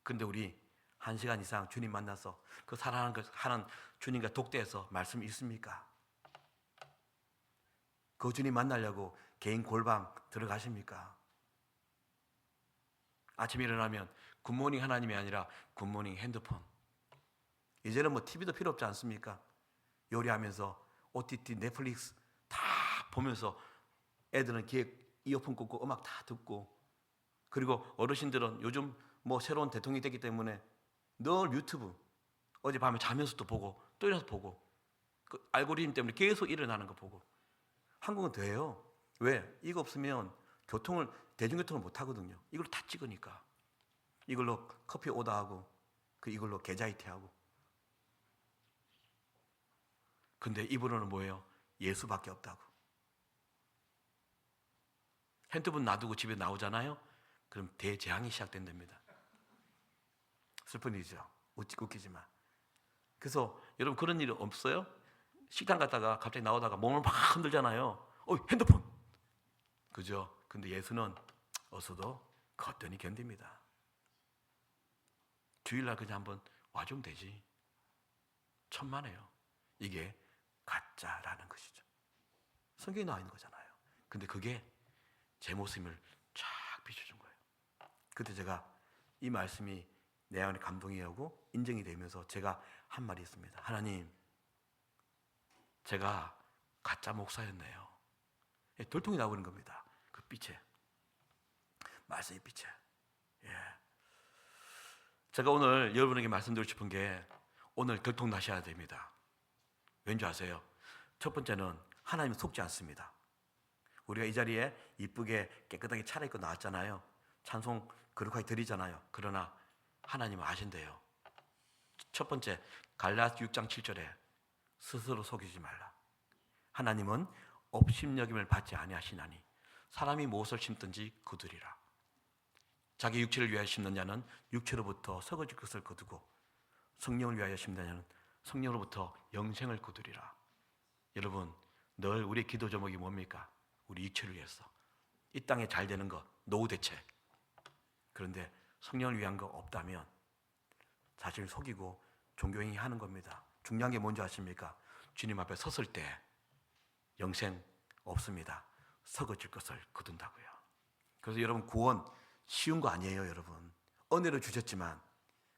그런데 우리 1시간 이상 주님 만나서 그 사랑하는 것 하는 주님과 독대해서 말씀 있습니까? 그 주님 만나려고 개인 골방 들어가십니까? 아침에 일어나면 굿모닝 하나님이 아니라 굿모닝 핸드폰. 이제는 뭐 TV도 필요 없지 않습니까? 요리하면서 OTT, 넷플릭스 다 보면서 애들은 귀에 이어폰 꽂고 음악 다 듣고, 그리고 어르신들은 요즘 뭐 새로운 대통령이 됐기 때문에 늘 유튜브, 어젯밤에 자면서도 보고 또 일어나서 보고, 그 알고리즘 때문에 계속 일어나는 거 보고. 한국은 더해요. 왜? 이거 없으면 대중교통을 못 하거든요. 이걸로 다 찍으니까. 이걸로 커피 오더하고 이걸로 계좌이체하고. 근데 입으로는 뭐예요? 예수밖에 없다고. 핸드폰 놔두고 집에 나오잖아요. 그럼 대재앙이 시작된답니다. 슬픈 일이죠. 웃기지만. 그래서 여러분 그런 일 없어요? 식당 갔다가 갑자기 나오다가 몸을 막 흔들잖아요. 핸드폰. 그죠? 근데 예수는 어서도 거뜬히 견딥니다. 주일날 그냥 한번 와주면 되지. 천만에요. 이게 가짜라는 것이죠. 성경에 나와 있는 거잖아요. 근데 그게 제 모습을 쫙 비춰준 거예요. 그때 제가 이 말씀이 내 안에 감동이 오고 인정이 되면서 제가 한 말이 있습니다. 하나님, 제가 가짜 목사였네요. 돌통이 나오는 겁니다. 빛에, 말씀의 빛에. 예. 제가 오늘 여러분에게 말씀드리고 싶은 게 오늘 들통나셔야 됩니다. 왠지 아세요? 첫 번째는 하나님 속지 않습니다. 우리가 이 자리에 이쁘게 깨끗하게 차려입고 나왔잖아요. 찬송 거룩하게 드리잖아요. 그러나 하나님은 아신대요. 첫 번째 갈라디아 6장 7절에 스스로 속이지 말라. 하나님은 업심여김을 받지 아니하시나니 사람이 무엇을 심든지 거두리라. 자기 육체를 위하여 심는 자는 육체로부터 썩어질 것을 거두고 성령을 위하여 심는 자는 성령으로부터 영생을 거두리라. 여러분, 늘 우리의 기도 제목이 뭡니까? 우리 육체를 위해서 이 땅에 잘 되는 것, 노후 대책. 그런데 성령을 위한 거 없다면 자신을 속이고 종교행위 하는 겁니다. 중요한 게 뭔지 아십니까? 주님 앞에 섰을 때 영생 없습니다. 썩어질 것을 거둔다고요. 그래서 여러분, 구원 쉬운 거 아니에요. 여러분, 은혜로 주셨지만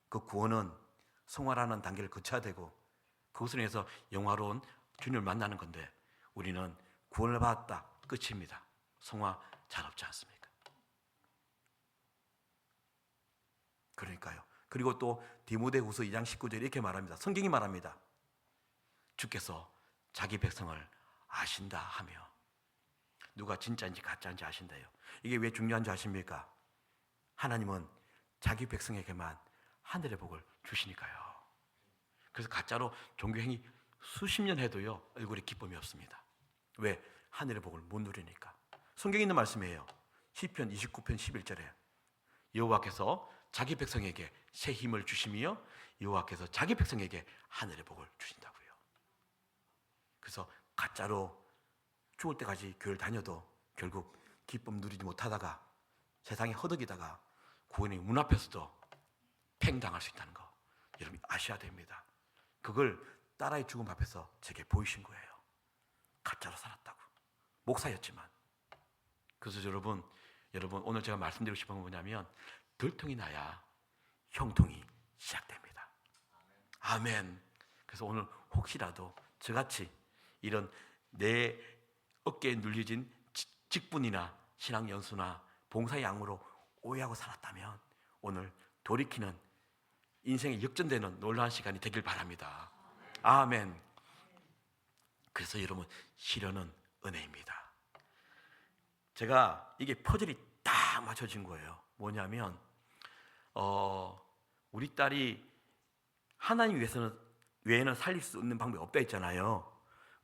그 구원은 성화라는 단계를 거쳐야 되고 그것을 위해서 영화로운 주님을 만나는 건데 우리는 구원을 받았다, 끝입니다. 성화 잘 없지 않습니까? 그러니까요. 그리고 또 디모데후서 2장 19절에 이렇게 말합니다. 성경이 말합니다. 주께서 자기 백성을 아신다 하며 누가 진짜인지 가짜인지 아신다요. 이게 왜 중요한 줄 아십니까? 하나님은 자기 백성에게만 하늘의 복을 주시니까요. 그래서 가짜로 종교행위 수십 년 해도요 얼굴에 기쁨이 없습니다. 왜? 하늘의 복을 못 누리니까. 성경에 있는 말씀이에요. 시편 29편 11절에 여호와께서 자기 백성에게 새 힘을 주시며 여호와께서 자기 백성에게 하늘의 복을 주신다고요. 그래서 가짜로 죽을 때까지 교회를 다녀도 결국 기쁨 누리지 못하다가 세상에 허덕이다가 구원의 문 앞에서도 팽당할 수 있다는 거 여러분 아셔야 됩니다. 그걸 딸아이 죽음 앞에서 제게 보이신 거예요. 가짜로 살았다고. 목사였지만. 그래서 여러분 오늘 제가 말씀드리고 싶은 건 뭐냐면 들통이 나야 형통이 시작됩니다. 아멘. 그래서 오늘 혹시라도 저같이 이런 내 어깨에 눌려진 직분이나 신앙 연수나 봉사의 양으로 오해하고 살았다면 오늘 돌이키는 인생의 역전되는 놀라운 시간이 되길 바랍니다. 아멘. 그래서 여러분 시련은 은혜입니다. 제가 이게 퍼즐이 딱 맞춰진 거예요. 뭐냐면 우리 딸이 하나님 외에는 살릴 수 없는 방법이 없다 했잖아요.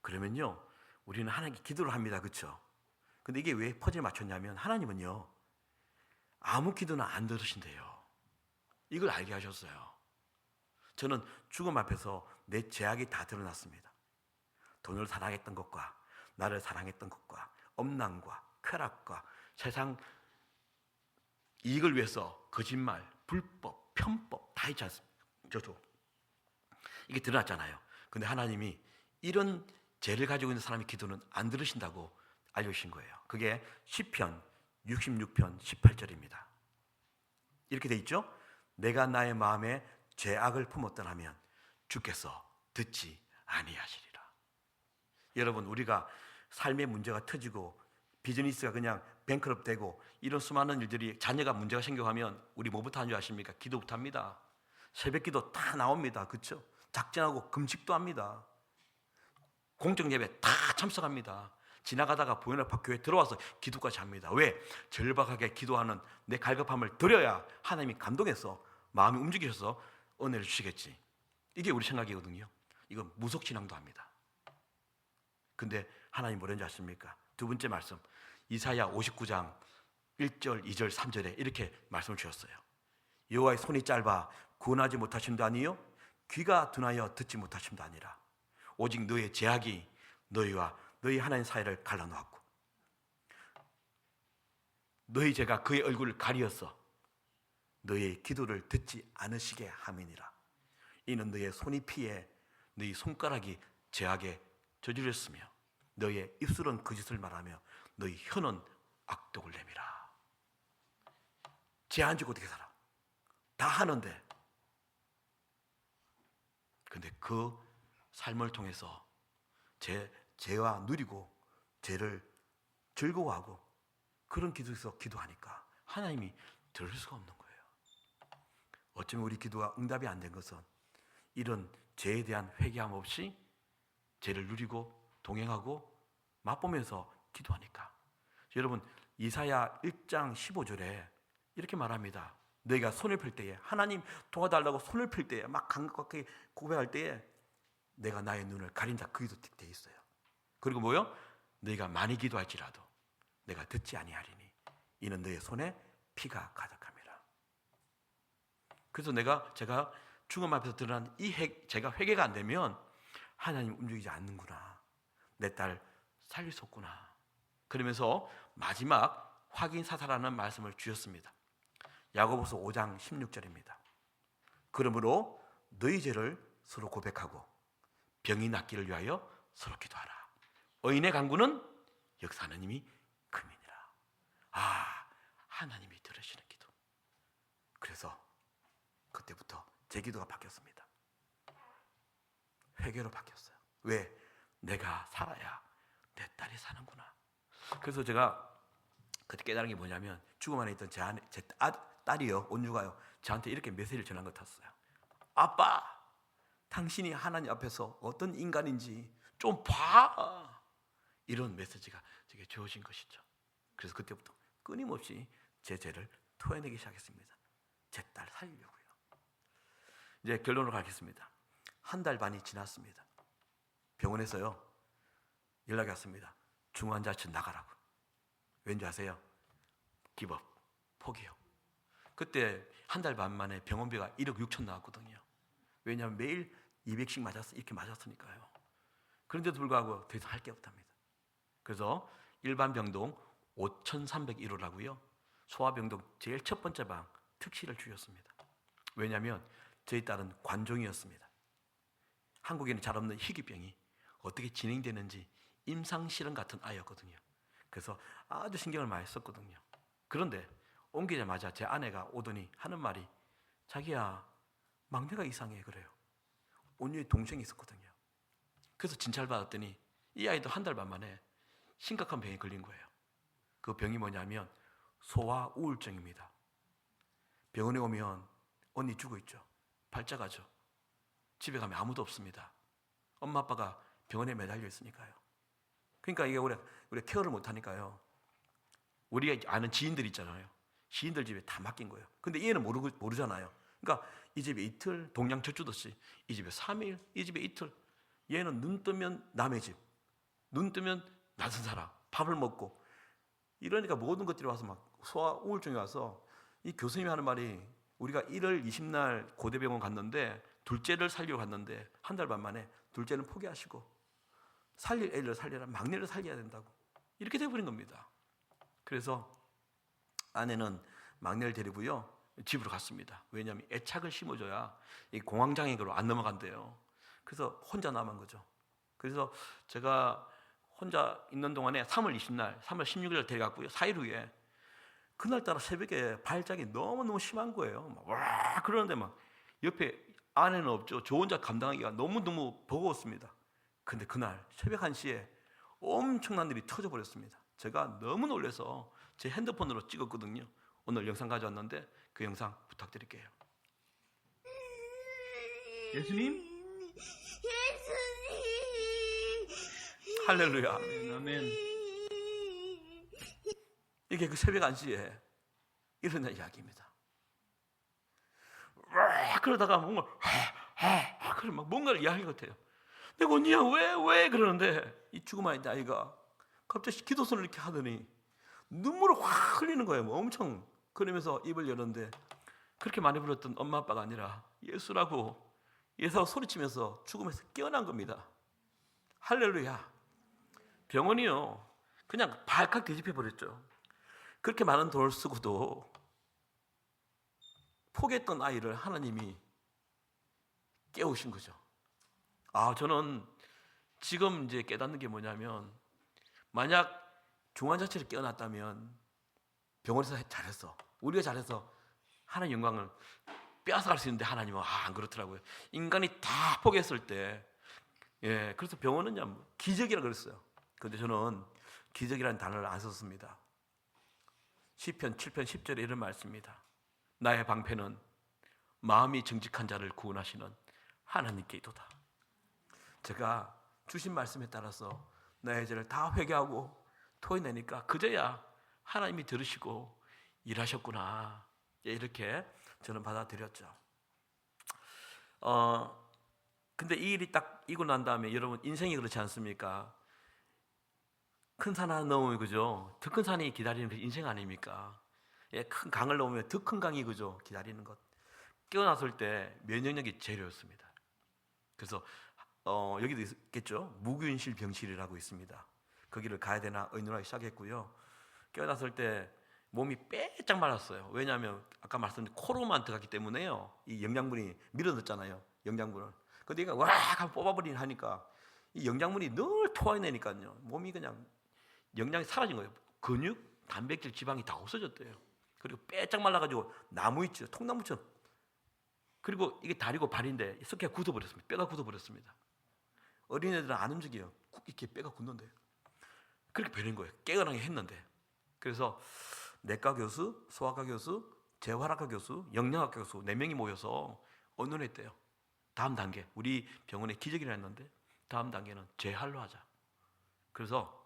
그러면요 우리는 하나님께 기도를 합니다. 그렇죠? 근데 이게 왜 퍼즐을 맞췄냐면 하나님은요 아무 기도나 안 들으신대요. 이걸 알게 하셨어요. 저는 죽음 앞에서 내 죄악이 다 드러났습니다. 돈을 사랑했던 것과 나를 사랑했던 것과 엄난과 쾌락과 세상 이익을 위해서 거짓말, 불법, 편법 다 있지 않습니까? 저도 이게 드러났잖아요. 근데 하나님이 이런 죄를 가지고 있는 사람의 기도는 안 들으신다고 알려주신 거예요. 그게 시편 66편 18절입니다. 이렇게 돼 있죠? 내가 나의 마음에 죄악을 품었더라면 주께서 듣지 아니하시리라. 여러분 우리가 삶의 문제가 터지고 비즈니스가 그냥 뱅크럽 되고 이런 수많은 일들이 자녀가 문제가 생겨가면 우리 뭐부터 하는 줄 아십니까? 기도부터 합니다. 새벽기도 다 나옵니다. 그렇죠? 작정하고 금식도 합니다. 공적 예배 다 참석합니다. 지나가다가 보현학파 교회 들어와서 기도까지 합니다. 왜? 절박하게 기도하는 내 갈급함을 드려야 하나님이 감동해서 마음이 움직여서 은혜를 주시겠지. 이게 우리 생각이거든요. 이건 무속신앙도 합니다. 근데 하나님 뭐라는지 아십니까? 두 번째 말씀 이사야 59장 1절, 2절, 3절에 이렇게 말씀을 주셨어요. 여호와의 손이 짧아 구원하지 못하심도 아니요 귀가 둔하여 듣지 못하심도 아니라 오직 너의 죄악이 너희와 너희 하나님 사이를 갈라놓았고 너희 죄가 그의 얼굴을 가리어서 너의 기도를 듣지 않으시게 함이니라. 이는 너의 손이 피해 너희 손가락이 죄악에 저질렀으며 너의 입술은 거짓을 말하며 너희 혀는 악독을 내밀어. 죄 안 지고 어떻게 살아? 다 하는데. 근데 그 삶을 통해서 죄와 누리고 죄를 즐거워하고 그런 기도에서 기도하니까 하나님이 들을 수가 없는 거예요. 어쩌면 우리 기도가 응답이 안 된 것은 이런 죄에 대한 회개함 없이 죄를 누리고 동행하고 맛보면서 기도하니까. 여러분, 이사야 1장 15절에 이렇게 말합니다. 너희가 손을 펼 때에, 하나님 도와달라고 손을 펼 때에, 막 강력하게 고백할 때에 내가 나의 눈을 가린다. 거기도 되어 있어요. 그리고 뭐요? 너희가 많이 기도할지라도 내가 듣지 아니하리니 이는 너의 손에 피가 가득함이라. 그래서 제가 죽음 앞에서 드러난 제가 회개가 안 되면 하나님 움직이지 않는구나. 내 딸 살릴 수 없구나. 그러면서 마지막 확인 사살하는 말씀을 주셨습니다. 야고보서 5장 16절입니다. 그러므로 너희 죄를 서로 고백하고 병이 낫기를 위하여 서로 기도하라. 의인의 간구는 역사하는 힘이 큼이니라. 하나님이 들으시는 기도. 그래서 그때부터 제 기도가 바뀌었습니다. 회개로 바뀌었어요. 왜? 내가 살아야 내 딸이 사는구나. 그래서 제가 그때 깨달은 게 뭐냐면 죽음 안에 있던 제 딸이요, 온유가요, 저한테 이렇게 메시지를 전한 것 같았어요. 아빠, 당신이 하나님 앞에서 어떤 인간인지 좀 봐. 이런 메시지가 제게 주어진 것이죠. 그래서 그때부터 끊임없이 제 죄를 토해내기 시작했습니다. 제 딸 살리려고요. 이제 결론으로 가겠습니다. 1달 반이 지났습니다. 병원에서요 연락이 왔습니다. 중환자실 나가라고. 왠지 아세요? 기법, 포기요. 그때 1달 반 만에 병원비가 1억 6천 나왔거든요. 왜냐하면 매일 200씩 이렇게 맞았으니까요. 그런데도 불구하고 더 이상 할 게 없답니다. 그래서 일반 병동 5,301호라고요. 소아병동 제일 첫 번째 방 특실을 주셨습니다. 왜냐하면 저희 딸은 관종이었습니다. 한국에는 잘 없는 희귀병이 어떻게 진행되는지 임상실험 같은 아이였거든요. 그래서 아주 신경을 많이 썼거든요. 그런데 옮기자마자 제 아내가 오더니 하는 말이, 자기야, 막내가 이상해. 그래요. 온유의 동생이 있었거든요. 그래서 진찰 받았더니 이 아이도 1달 반 만에 심각한 병에 걸린 거예요. 그 병이 뭐냐면 소아 우울증입니다. 병원에 오면 언니 죽어 있죠. 발작 하죠. 집에 가면 아무도 없습니다. 엄마 아빠가 병원에 매달려 있으니까요. 그러니까 이게 우리가 케어를 못 하니까요. 우리가 아는 지인들 있잖아요. 지인들 집에 다 맡긴 거예요. 근데 얘는 모르잖아요. 그러니까 이 집에 이틀, 동양 젖주듯이 이 집에 3일, 이 집에 이틀. 얘는 눈 뜨면 남의 집, 눈 뜨면 낯선 사람, 밥을 먹고. 이러니까 모든 것들이 와서 막 소아 우울증이 와서 이 교수님이 하는 말이, 우리가 1월 20날 고대병원 갔는데 둘째를 살리러 갔는데 1달 반 만에 둘째는 포기하시고 살릴 애를 살려라, 막내를 살려야 된다고 이렇게 돼버린 겁니다. 그래서 아내는 막내를 데리고요 집으로 갔습니다. 왜냐하면 애착을 심어줘야 이 공황장애로 안 넘어간대요. 그래서 혼자 남은 거죠. 그래서 제가 혼자 있는 동안에 3월 20날, 3월 16일 데려갔고요. 4일 후에 그날따라 새벽에 발작이 너무너무 심한 거예요. 막 와 그러는데 막 옆에 아내는 없죠. 저 혼자 감당하기가 너무너무 버거웠습니다. 근데 그날 새벽 1시에 엄청난 일이 터져버렸습니다. 제가 너무 놀라서 제 핸드폰으로 찍었거든요. 오늘 영상 가져왔는데 그 영상 부탁드릴게요. 예수님? 할렐루야. 아멘. 이게 그 새벽 1시에 일어난 이야기입니다. 와 그러다가 뭔가를 이야기 같아요. 내가 언니야 왜 그러는데 이 죽음 아닌데 아이가 갑자기 기도선을 이렇게 하더니 눈물을 확 흘리는 거예요. 뭐 엄청. 그러면서 입을 열었는데 그렇게 많이 불렀던 엄마 아빠가 아니라 예수라고, 예수라고 소리치면서 죽음에서 깨어난 겁니다. 할렐루야. 병원이요 그냥 발칵 뒤집혀 버렸죠. 그렇게 많은 돈을 쓰고도 포기했던 아이를 하나님이 깨우신 거죠. 저는 지금 이제 깨닫는 게 뭐냐면, 만약 중환자실에 깨어났다면 병원에서 잘했어, 우리가 잘해서 하나님 영광을 빼앗아갈 수 있는데 하나님은 안 그렇더라고요. 인간이 다 포기했을 때, 그래서 병원은 기적이라 그랬어요. 그런데 저는 기적이라는 단어를 안 썼습니다. 시편 7편 10절에 이런 말씀입니다. 나의 방패는 마음이 정직한 자를 구원하시는 하나님께 있도다. 제가 주신 말씀에 따라서 나의 죄를 다 회개하고 토해내니까 그저야 하나님이 들으시고 일하셨구나. 이렇게 저는 받아들였죠. 근데 이 일이 딱 이고 난 다음에 여러분 인생이 그렇지 않습니까? 큰 산 하나 넘으면 그죠? 더 큰 산이 기다리는 게 인생 아닙니까? 예, 큰 강을 넘으면 더 큰 강이 그죠? 기다리는 것. 깨어났을 때 면역력이 제로였습니다. 그래서 여기도 있겠죠? 무균실 병실이라고 있습니다. 거기를 가야 되나 의논하기 시작했고요. 깨어났을 때 몸이 빼짝 말랐어요. 왜냐하면 아까 말씀드린 코로만 들어갔기 때문에요. 이 영양분이 밀어넣었잖아요. 영양분을. 근데 이거 와 하고 뽑아버리니 하니까 이 영양분이 늘 토해내니까요. 몸이 그냥 영양이 사라진 거예요. 근육, 단백질, 지방이 다 없어졌대요. 그리고 빼짝 말라가지고 나무 있죠. 통나무처럼. 그리고 이게 다리고 발인데 석회가 굳어버렸습니다. 뼈가 굳어버렸습니다. 어린애들은 안 움직여요. 이렇게 뼈가 굳는데요. 그렇게 변한 거예요. 깨어나게 했는데. 그래서 내과 교수, 소아과 교수, 재활학과 교수, 영양학과 교수 4명이 모여서 의논했대요. 다음 단계, 우리 병원에 기적이 났는데 다음 단계는 재활로 하자. 그래서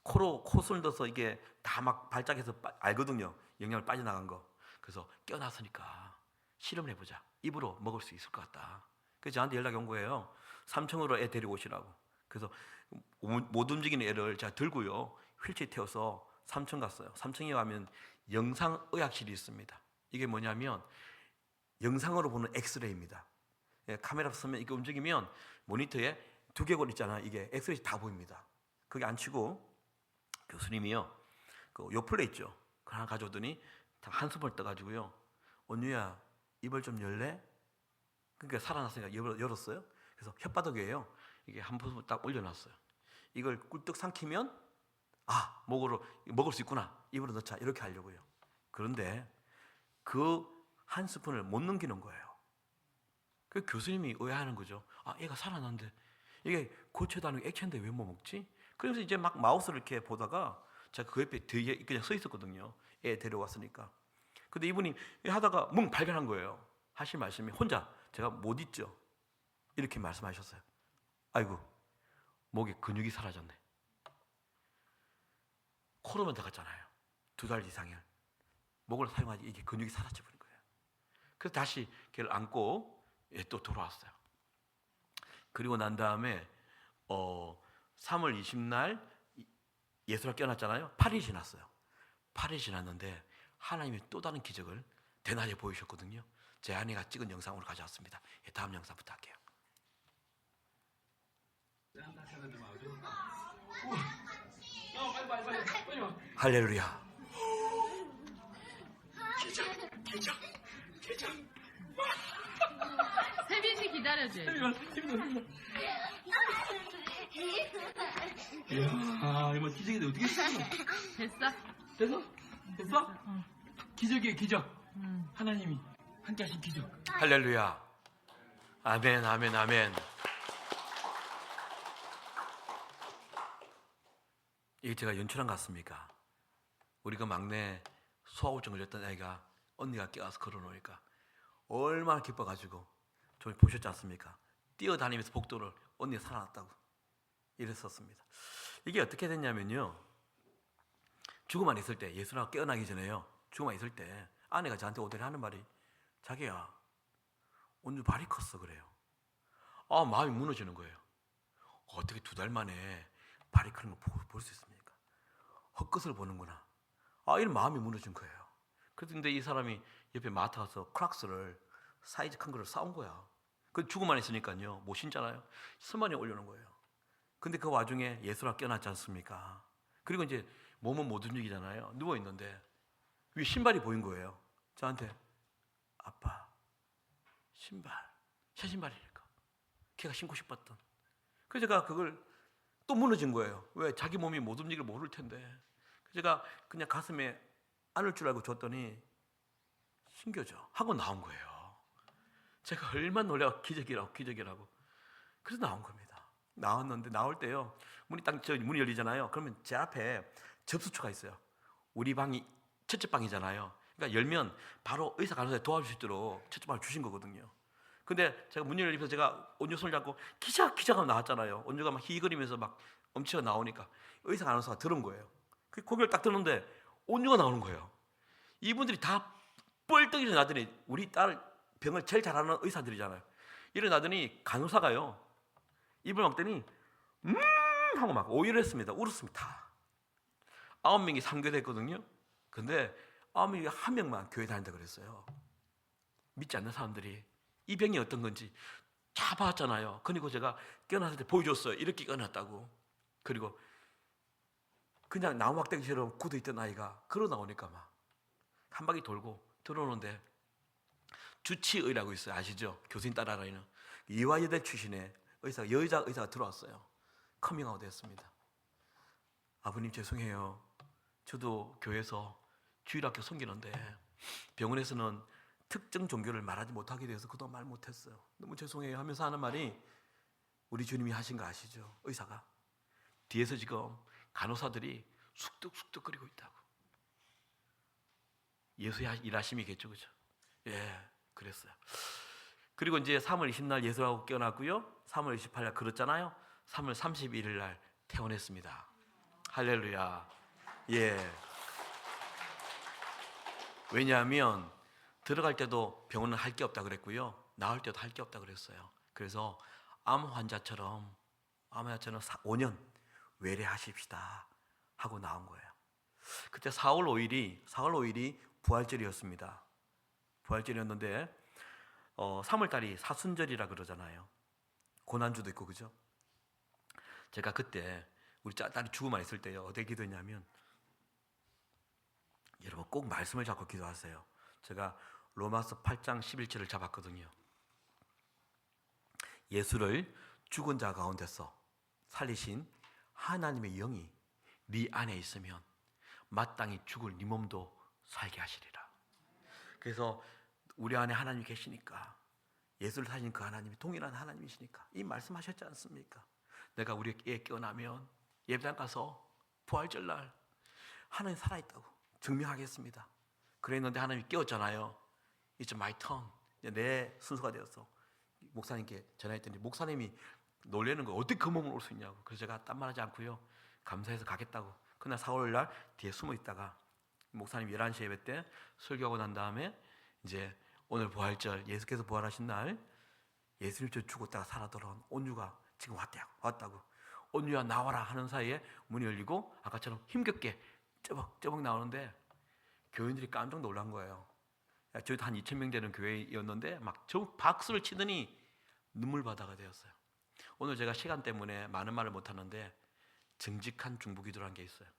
코로 코순 넣어서 이게 다 막 발작해서 알거든요. 영양을 빠져나간 거. 그래서 깨어났으니까 실험을 해보자. 입으로 먹을 수 있을 것 같다. 그래서 저한테 연락이 온 거예요. 삼청으로 애 데리고 오시라고. 그래서 못 움직이는 애를 제가 들고요. 휠체어 태워서 삼청 갔어요. 삼청에 가면 영상의학실이 있습니다. 이게 뭐냐면 영상으로 보는 엑스레이입니다. 예, 카메라 쓰면 이게 움직이면 모니터에 두개골 있잖아요. 이게 엑스레이 다 보입니다. 거기 앉히고 교수님이요. 그 요플레 있죠. 그거 하나 가져오더니 한숨을 떠가지고요. 언유야 입을 좀 열래? 그러니까 살아났으니까 열었어요. 그래서 혓바닥이에요. 이게 한 부분 딱 올려놨어요. 이걸 꿀떡 삼키면 목으로 먹을 수 있구나. 입으로 넣자. 이렇게 하려고요. 그런데 그 한 스푼을 못 넘기는 거예요. 그 교수님이 의아하는 거죠. 얘가 살아났는데 이게 고쳐도 않은 액체인데 왜 못 먹지? 그래서 이제 막 마우스를 이렇게 보다가 제가 그 옆에 뒤에 그냥 서 있었거든요. 애 데려왔으니까. 근데 이분이 하다가 멍 발견한 거예요. 하실 말씀이 혼자 제가 못 잊죠. 이렇게 말씀하셨어요. 아이고 목에 근육이 사라졌네. 코로만 들어갔잖아요. 2달 이상을 목을 사용하지 이게 근육이 사라져버린 거예요. 그래서 다시 걔를 안고 또 돌아왔어요. 그리고 난 다음에 3월 20날 예수가 깨어났잖아요. 8일이 지났어요. 8일이 지났는데 하나님이 또 다른 기적을 대낮에 보이셨거든요. 제 아내가 찍은 영상으로 가져왔습니다. 다음 영상 부탁해요. 할렐루야. 세빈이 기다려줘. 이야, 이거 기적인데 어떻게 했어? 됐어? 됐어? 됐어? 기적이에요, 기적. 하나님이 함께 하신 기적. 할렐루야. 아멘, 아멘, 아멘. 이게 제가 연출한 것 같습니까? 우리가 막내 소아우증 걸렸던 애가 언니가 깨워서 걸어놓으니까 얼마나 기뻐가지고 좀 보셨지 않습니까? 뛰어다니면서 복도를 언니가 살아났다고 이랬었습니다. 이게 어떻게 됐냐면요. 죽음만 있을 때 예수가 깨어나기 전에요. 죽음만 있을 때 아내가 저한테 오더니 하는 말이 자기야 오늘 발이 컸어 그래요. 마음이 무너지는 거예요. 어떻게 2달 만에 발이 크는 거 볼 수 있습니까? 헛것을 보는구나. 이런 마음이 무너진 거예요. 그런데 이 사람이 옆에 마트 가서 크락스를 사이즈 큰 거를 사온 거야. 그 죽음만 있으니까요. 못 신잖아요. 스마니에 올려놓은 거예요. 근데 그 와중에 예수가 깨어났지 않습니까? 그리고 이제 몸은 못 움직이잖아요. 누워 있는데 위에 신발이 보인 거예요. 저한테 아빠 신발 새 신발이니까 걔가 신고 싶었던. 그래서 제가 그걸 또 무너진 거예요. 왜? 자기 몸이 못 움직이를 모를 텐데. 그래서 제가 그냥 가슴에 안을 줄 알고 줬더니 신겨져 하고 나온 거예요. 제가 얼마나 놀라고 기적이라고. 그래서 나온 겁니다. 나왔는데 나올 때요. 문이 열리잖아요. 그러면 제 앞에 접수처가 있어요. 우리 방이 첫째 방이잖아요. 그러니까 열면 바로 의사 간호사에 도와줄 수 있도록 첫째 방을 주신 거거든요. 근데 제가 문 열리면서 제가 온유 손을 잡고 기적 하면 나왔잖아요. 온유가 막 히거리면서 막 엄치가 나오니까 의사 간호사가 들은 거예요. 그 고개를 딱 드는데 온유가 나오는 거예요. 이분들이 다 뻘떡 일어나더니 우리 딸 병을 제일 잘하는 의사들이잖아요. 일어나더니 간호사가요. 입을 막더니 하고 막 오열을 했습니다. 울었습니다. 9명이 상교됐거든요. 근데 9명이 한 명만 교회 다닌다 그랬어요. 믿지 않는 사람들이 이 병이 어떤 건지 다 봤잖아요. 그리고 제가 깨어났을 때 보여줬어요. 이렇게 깨어났다고. 그리고 그냥 나무막대기처럼 굳어있던 아이가 걸어 나오니까 막 한 바퀴 돌고 들어오는데 주치의라고 있어요. 아시죠? 교수님 따라가는 이화여대 출신의 여자 의사가 들어왔어요. 커밍아웃 했습니다. 아버님 죄송해요. 저도 교회에서 주일학교 섬기는데 병원에서는 특정 종교를 말하지 못하게 돼서 그동안 말 못했어요. 너무 죄송해요 하면서 하는 말이 우리 주님이 하신 거 아시죠? 의사가 뒤에서 지금 간호사들이 숙득숙득거리고 있다고. 예수의 일하심이겠죠, 그죠? 예, 그랬어요. 그리고 이제 3월 20날 예수하고 깨어났고요. 3월 28일 그렇잖아요. 3월 31일 날 퇴원했습니다. 할렐루야. 예. 왜냐하면 들어갈 때도 병원은 할 게 없다 그랬고요. 나올 때도 할 게 없다 그랬어요. 그래서 암 환자처럼 5년 외래하십시다 하고 나온 거예요. 그때 4월 5일이 부활절이었습니다. 부활절이었는데 3월 달이 사순절이라 그러잖아요. 고난주도 있고 그죠? 제가 그때 우리 딸이 죽음만 있을 때요. 어떻게 기도했냐면 여러분 꼭 말씀을 잡고 기도하세요. 제가 로마서 8장 11절을 잡았거든요. 예수를 죽은 자 가운데서 살리신 하나님의 영이 네 안에 있으면 마땅히 죽을 네 몸도 살게 하시리라. 그래서 우리 안에 하나님이 계시니까 예수를 살린 그 하나님이 동일한 하나님이시니까 이 말씀하셨지 않습니까? 내가 우리 애 깨어나면 예배당 가서 부활절 날 하나님 살아있다고 증명하겠습니다. 그랬는데 하나님이 깨웠잖아요. It's my turn. 내 순서가 되어서 목사님께 전화했더니 목사님이 놀라는 거예요. 어떻게 그 몸을 올 수 있냐고. 그래서 제가 딴 말하지 않고요. 감사해서 가겠다고. 그날 4월 날 뒤에 숨어 있다가 목사님 11시 예배 때 설교하고 난 다음에 이제 오늘 부활절 예수께서 부활하신 날 예수님 저 죽었다가 살아 돌아온 온유가 지금 왔다고. 온유야 나와라 하는 사이에 문이 열리고 아까처럼 힘겹게 쩌벅쩌벅 나오는데 교인들이 깜짝 놀란 거예요. 저희도 한 2,000명 되는 교회였는데 막 저 박수를 치더니 눈물바다가 되었어요. 오늘 제가 시간 때문에 많은 말을 못하는데 정직한 중보기도라는 게 있어요.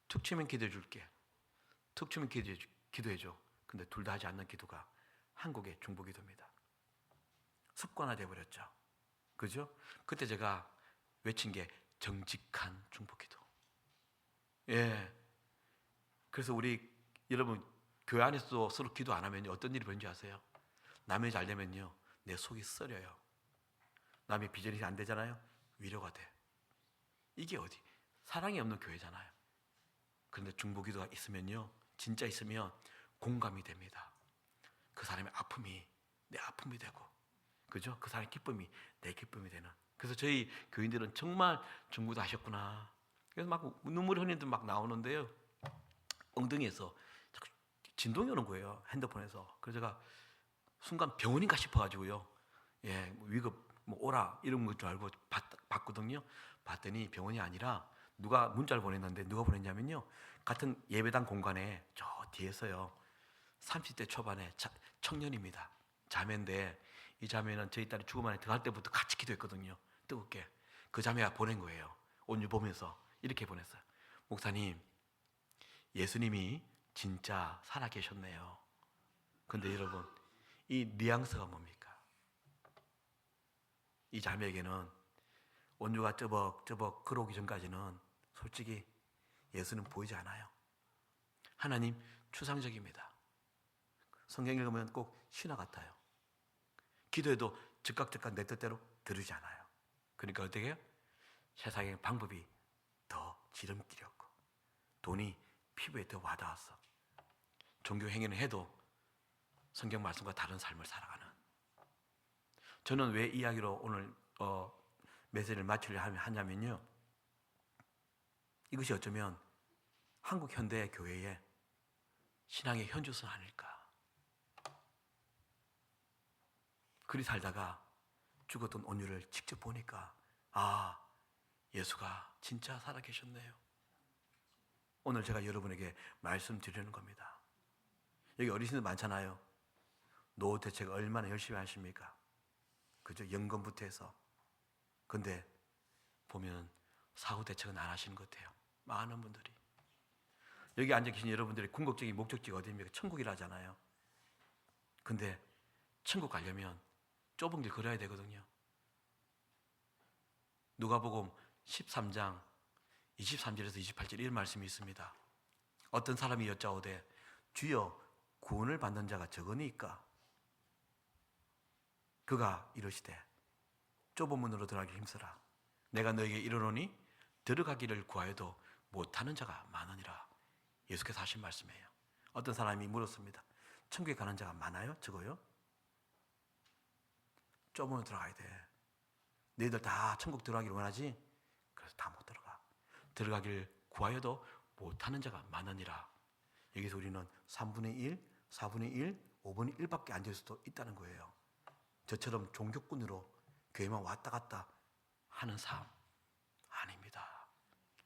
툭 치면 기도해 줄게. 툭 치면 기도해 줘. 근데 둘 다 하지 않는 기도가 한국의 중보기도입니다. 습관화돼 버렸죠. 그죠? 그때 제가 외친 게 정직한 중보기도. 예. 그래서 우리 여러분 교회 안에서도 서로 기도 안 하면 어떤 일이 벌어지는지 아세요? 남이 잘 되면요 내 속이 썰려요. 남이 비전이 안 되잖아요. 위로가 돼. 이게 어디? 사랑이 없는 교회잖아요. 그런데 중보기도가 있으면요 진짜 있으면 공감이 됩니다. 그 사람의 아픔이 내 아픔이 되고 그죠? 그 사람의 기쁨이 내 기쁨이 되는. 그래서 저희 교인들은 정말 중보도 하셨구나. 그래서 막 눈물이 흘리는 막 나오는데요 엉덩이에서 자꾸 진동이 오는 거예요. 핸드폰에서. 그래서 제가 순간 병원인가 싶어가지고요. 예, 위급 뭐 오라 이런 것 줄 알고 봤거든요. 봤더니 병원이 아니라 누가 문자를 보냈는데 누가 보냈냐면요. 같은 예배당 공간에 저 뒤에서요. 30대 초반의 청년입니다. 자매인데 이 자매는 저희 딸이 죽음 안에 들어갈 때부터 같이 기도했거든요. 뜨겁게. 그 자매가 보낸 거예요. 온유 보면서 이렇게 보냈어요. 목사님, 예수님이 진짜 살아계셨네요. 근데 여러분, 이 뉘앙스가 뭡니까? 이 자매에게는 온유가 쩌벅쩌벅 걸어오기 전까지는 솔직히 예수는 보이지 않아요. 하나님 추상적입니다. 성경 읽으면 꼭 신화 같아요. 기도해도 즉각 내 뜻대로 들으지 않아요. 그러니까 어떻게 해요? 세상에 방법이 더 지름길이 없고 돈이 피부에 더 와닿았어. 종교 행위는 해도 성경 말씀과 다른 삶을 살아가는. 저는 왜 이야기로 오늘 메시지를 마치려 하냐면요, 이것이 어쩌면 한국 현대 교회의 신앙의 현주소 아닐까. 그리 살다가 죽었던 온유를 직접 보니까 아, 예수가 진짜 살아계셨네요. 오늘 제가 여러분에게 말씀드리는 겁니다. 여기 어르신들 많잖아요. 노후 대책 얼마나 열심히 하십니까? 그죠? 연금부터 해서. 근데 보면 사후 대책은 안 하시는 것 같아요. 많은 분들이. 여기 앉아 계신 여러분들의 궁극적인 목적지가 어디입니까? 천국이라잖아요. 근데 천국 가려면 좁은 길 걸어야 되거든요. 누가복음 13장 23절에서 28절 이런 말씀이 있습니다. 어떤 사람이 여짜오되 주여 구원을 받는 자가 적으니까 그가 이르시되 좁은 문으로 들어가기 힘쓰라. 내가 너에게 이르노니 들어가기를 구하여도 못하는 자가 많으니라. 예수께서 하신 말씀이에요. 어떤 사람이 물었습니다. 천국에 가는 자가 많아요? 적어요? 좁은 문으로 들어가야 돼. 너희들 다 천국 들어가기를 원하지? 그래서 다 못 들어가. 들어가기를 구하여도 못하는 자가 많으니라. 여기서 우리는 3분의 1, 4분의 1, 5분의 1밖에 안 될 수도 있다는 거예요. 저처럼 종교꾼으로 교회만 왔다 갔다 하는 삶 아닙니다.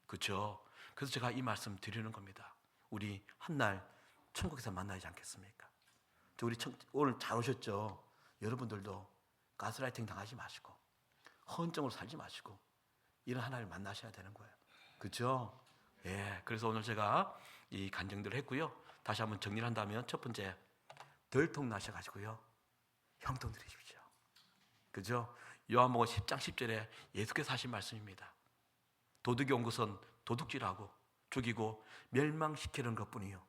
그렇죠? 그래서 제가 이 말씀 드리는 겁니다. 우리 한날 천국에서 만나지 않겠습니까? 우리 오늘 잘 오셨죠? 여러분들도 가스라이팅 당하지 마시고 허언증으로 살지 마시고 이런 하나를 만나셔야 되는 거예요. 그렇죠? 예. 그래서 오늘 제가 이 간증들을 했고요. 다시 한번 정리를 한다면 첫 번째, 덜통 나셔가지고요, 형통 드리십시오. 그죠? 요한복음 10장 10절에 예수께서 하신 말씀입니다. 도둑이 온 것은 도둑질하고 죽이고 멸망시키는 것뿐이요,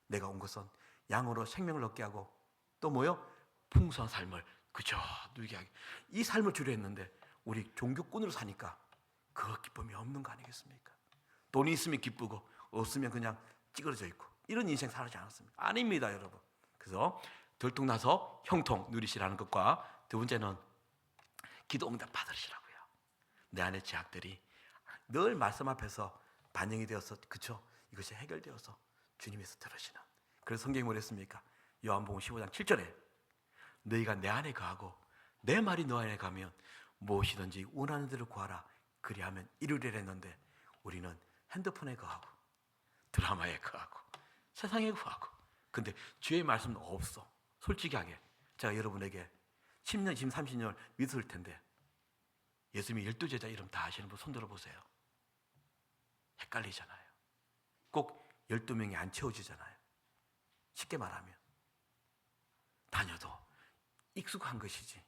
내가 온 것은 양으로 생명을 얻게 하고 또 뭐요? 풍성한 삶을 그저 누리게 하게. 이 삶을 주려 했는데 우리 종교꾼으로 사니까 그 기쁨이 없는 거 아니겠습니까? 돈이 있으면 기쁘고 없으면 그냥 찌그러져 있고 이런 인생 살지 않았습니다. 아닙니다, 여러분. 그래서 들통나서 형통 누리시라는 것과 두 번째는 기도 응답 받으시라고요. 내 안의 죄악들이 늘 말씀 앞에서 반영이 되어서, 그쵸? 이것이 해결되어서 주님에서 들으시는. 그래서 성경이 뭐랬습니까? 요한복음 15장 7절에 너희가 내 안에 거하고 내 말이 너 안에 가면 무엇이든지 원하는 대로 구하라. 그리하면 이루리라 했는데 우리는 핸드폰에 거하고 드라마에 거하고 세상에 거하고, 근데 주의 말씀은 없어. 솔직하게 제가 여러분에게 10년, 20, 30년을 믿을 텐데 예수님이 12제자 이름 다 아시는 분 손 들어보세요. 헷갈리잖아요. 꼭 12명이 안 채워지잖아요. 쉽게 말하면 다녀도 익숙한 것이지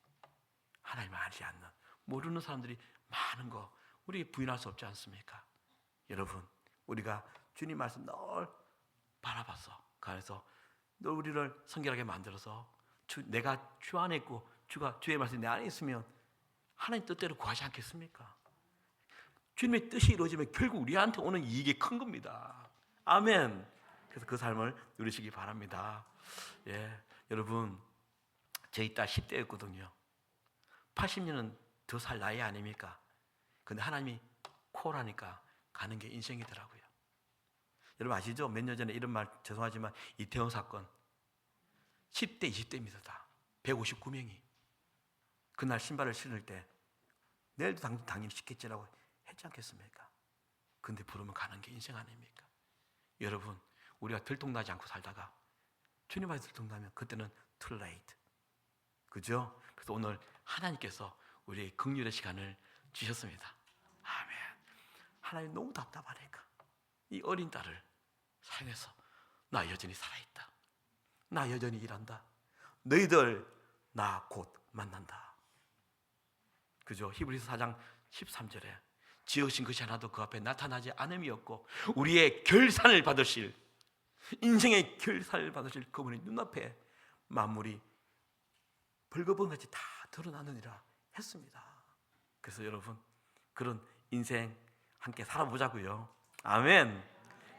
하나님을 알지 않는, 모르는 사람들이 많은 거 우리 부인할 수 없지 않습니까? 여러분, 우리가 주님 말씀 늘 바라봤어. 그래서 늘 우리를 성결하게 만들어서 내가 주 안에 있고 주가 주의 말씀이 내 안에 있으면 하나님 뜻대로 구하지 않겠습니까? 주님의 뜻이 이루어지면 결국 우리한테 오는 이익이 큰 겁니다. 아멘. 그래서 그 삶을 누리시기 바랍니다. 예, 여러분, 저희 딸 10대였거든요. 80년은 더 살 나이 아닙니까? 근데 하나님이 콜하니까 가는 게 인생이더라고요. 여러분 아시죠? 몇 년 전에 이런 말 죄송하지만 이태원 사건 10대, 20대입니다. 다 159명이 그날 신발을 신을 때 내일도 당연히 신겠지라고 했지 않겠습니까? 근데 부르면 가는 게 인생 아닙니까? 여러분, 우리가 들통나지 않고 살다가 주님 앞에 들통나면 그때는 too late. 그죠? 그래서 오늘 하나님께서 우리의 긍휼의 시간을 주셨습니다. 아멘. 하나님 너무 답답하니까 이 어린 딸을 사용해서 나 여전히 살아있다. 나 여전히 일한다. 너희들 나 곧 만난다. 그죠? 히브리서 4장 13절에 지으신 것이 하나도 그 앞에 나타나지 않음이 없고 우리의 결산을 받으실, 인생의 결산을 받으실 그분의 눈앞에 만물이 벌거벗은같이 다 드러나느니라 했습니다. 그래서 여러분, 그런 인생 함께 살아보자고요. 아멘.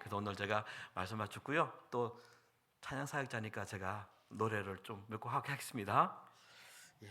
그래서 오늘 제가 말씀 마쳤고요. 또 찬양 사역자니까 제가 노래를 좀 몇 곡 하겠습니다. 예.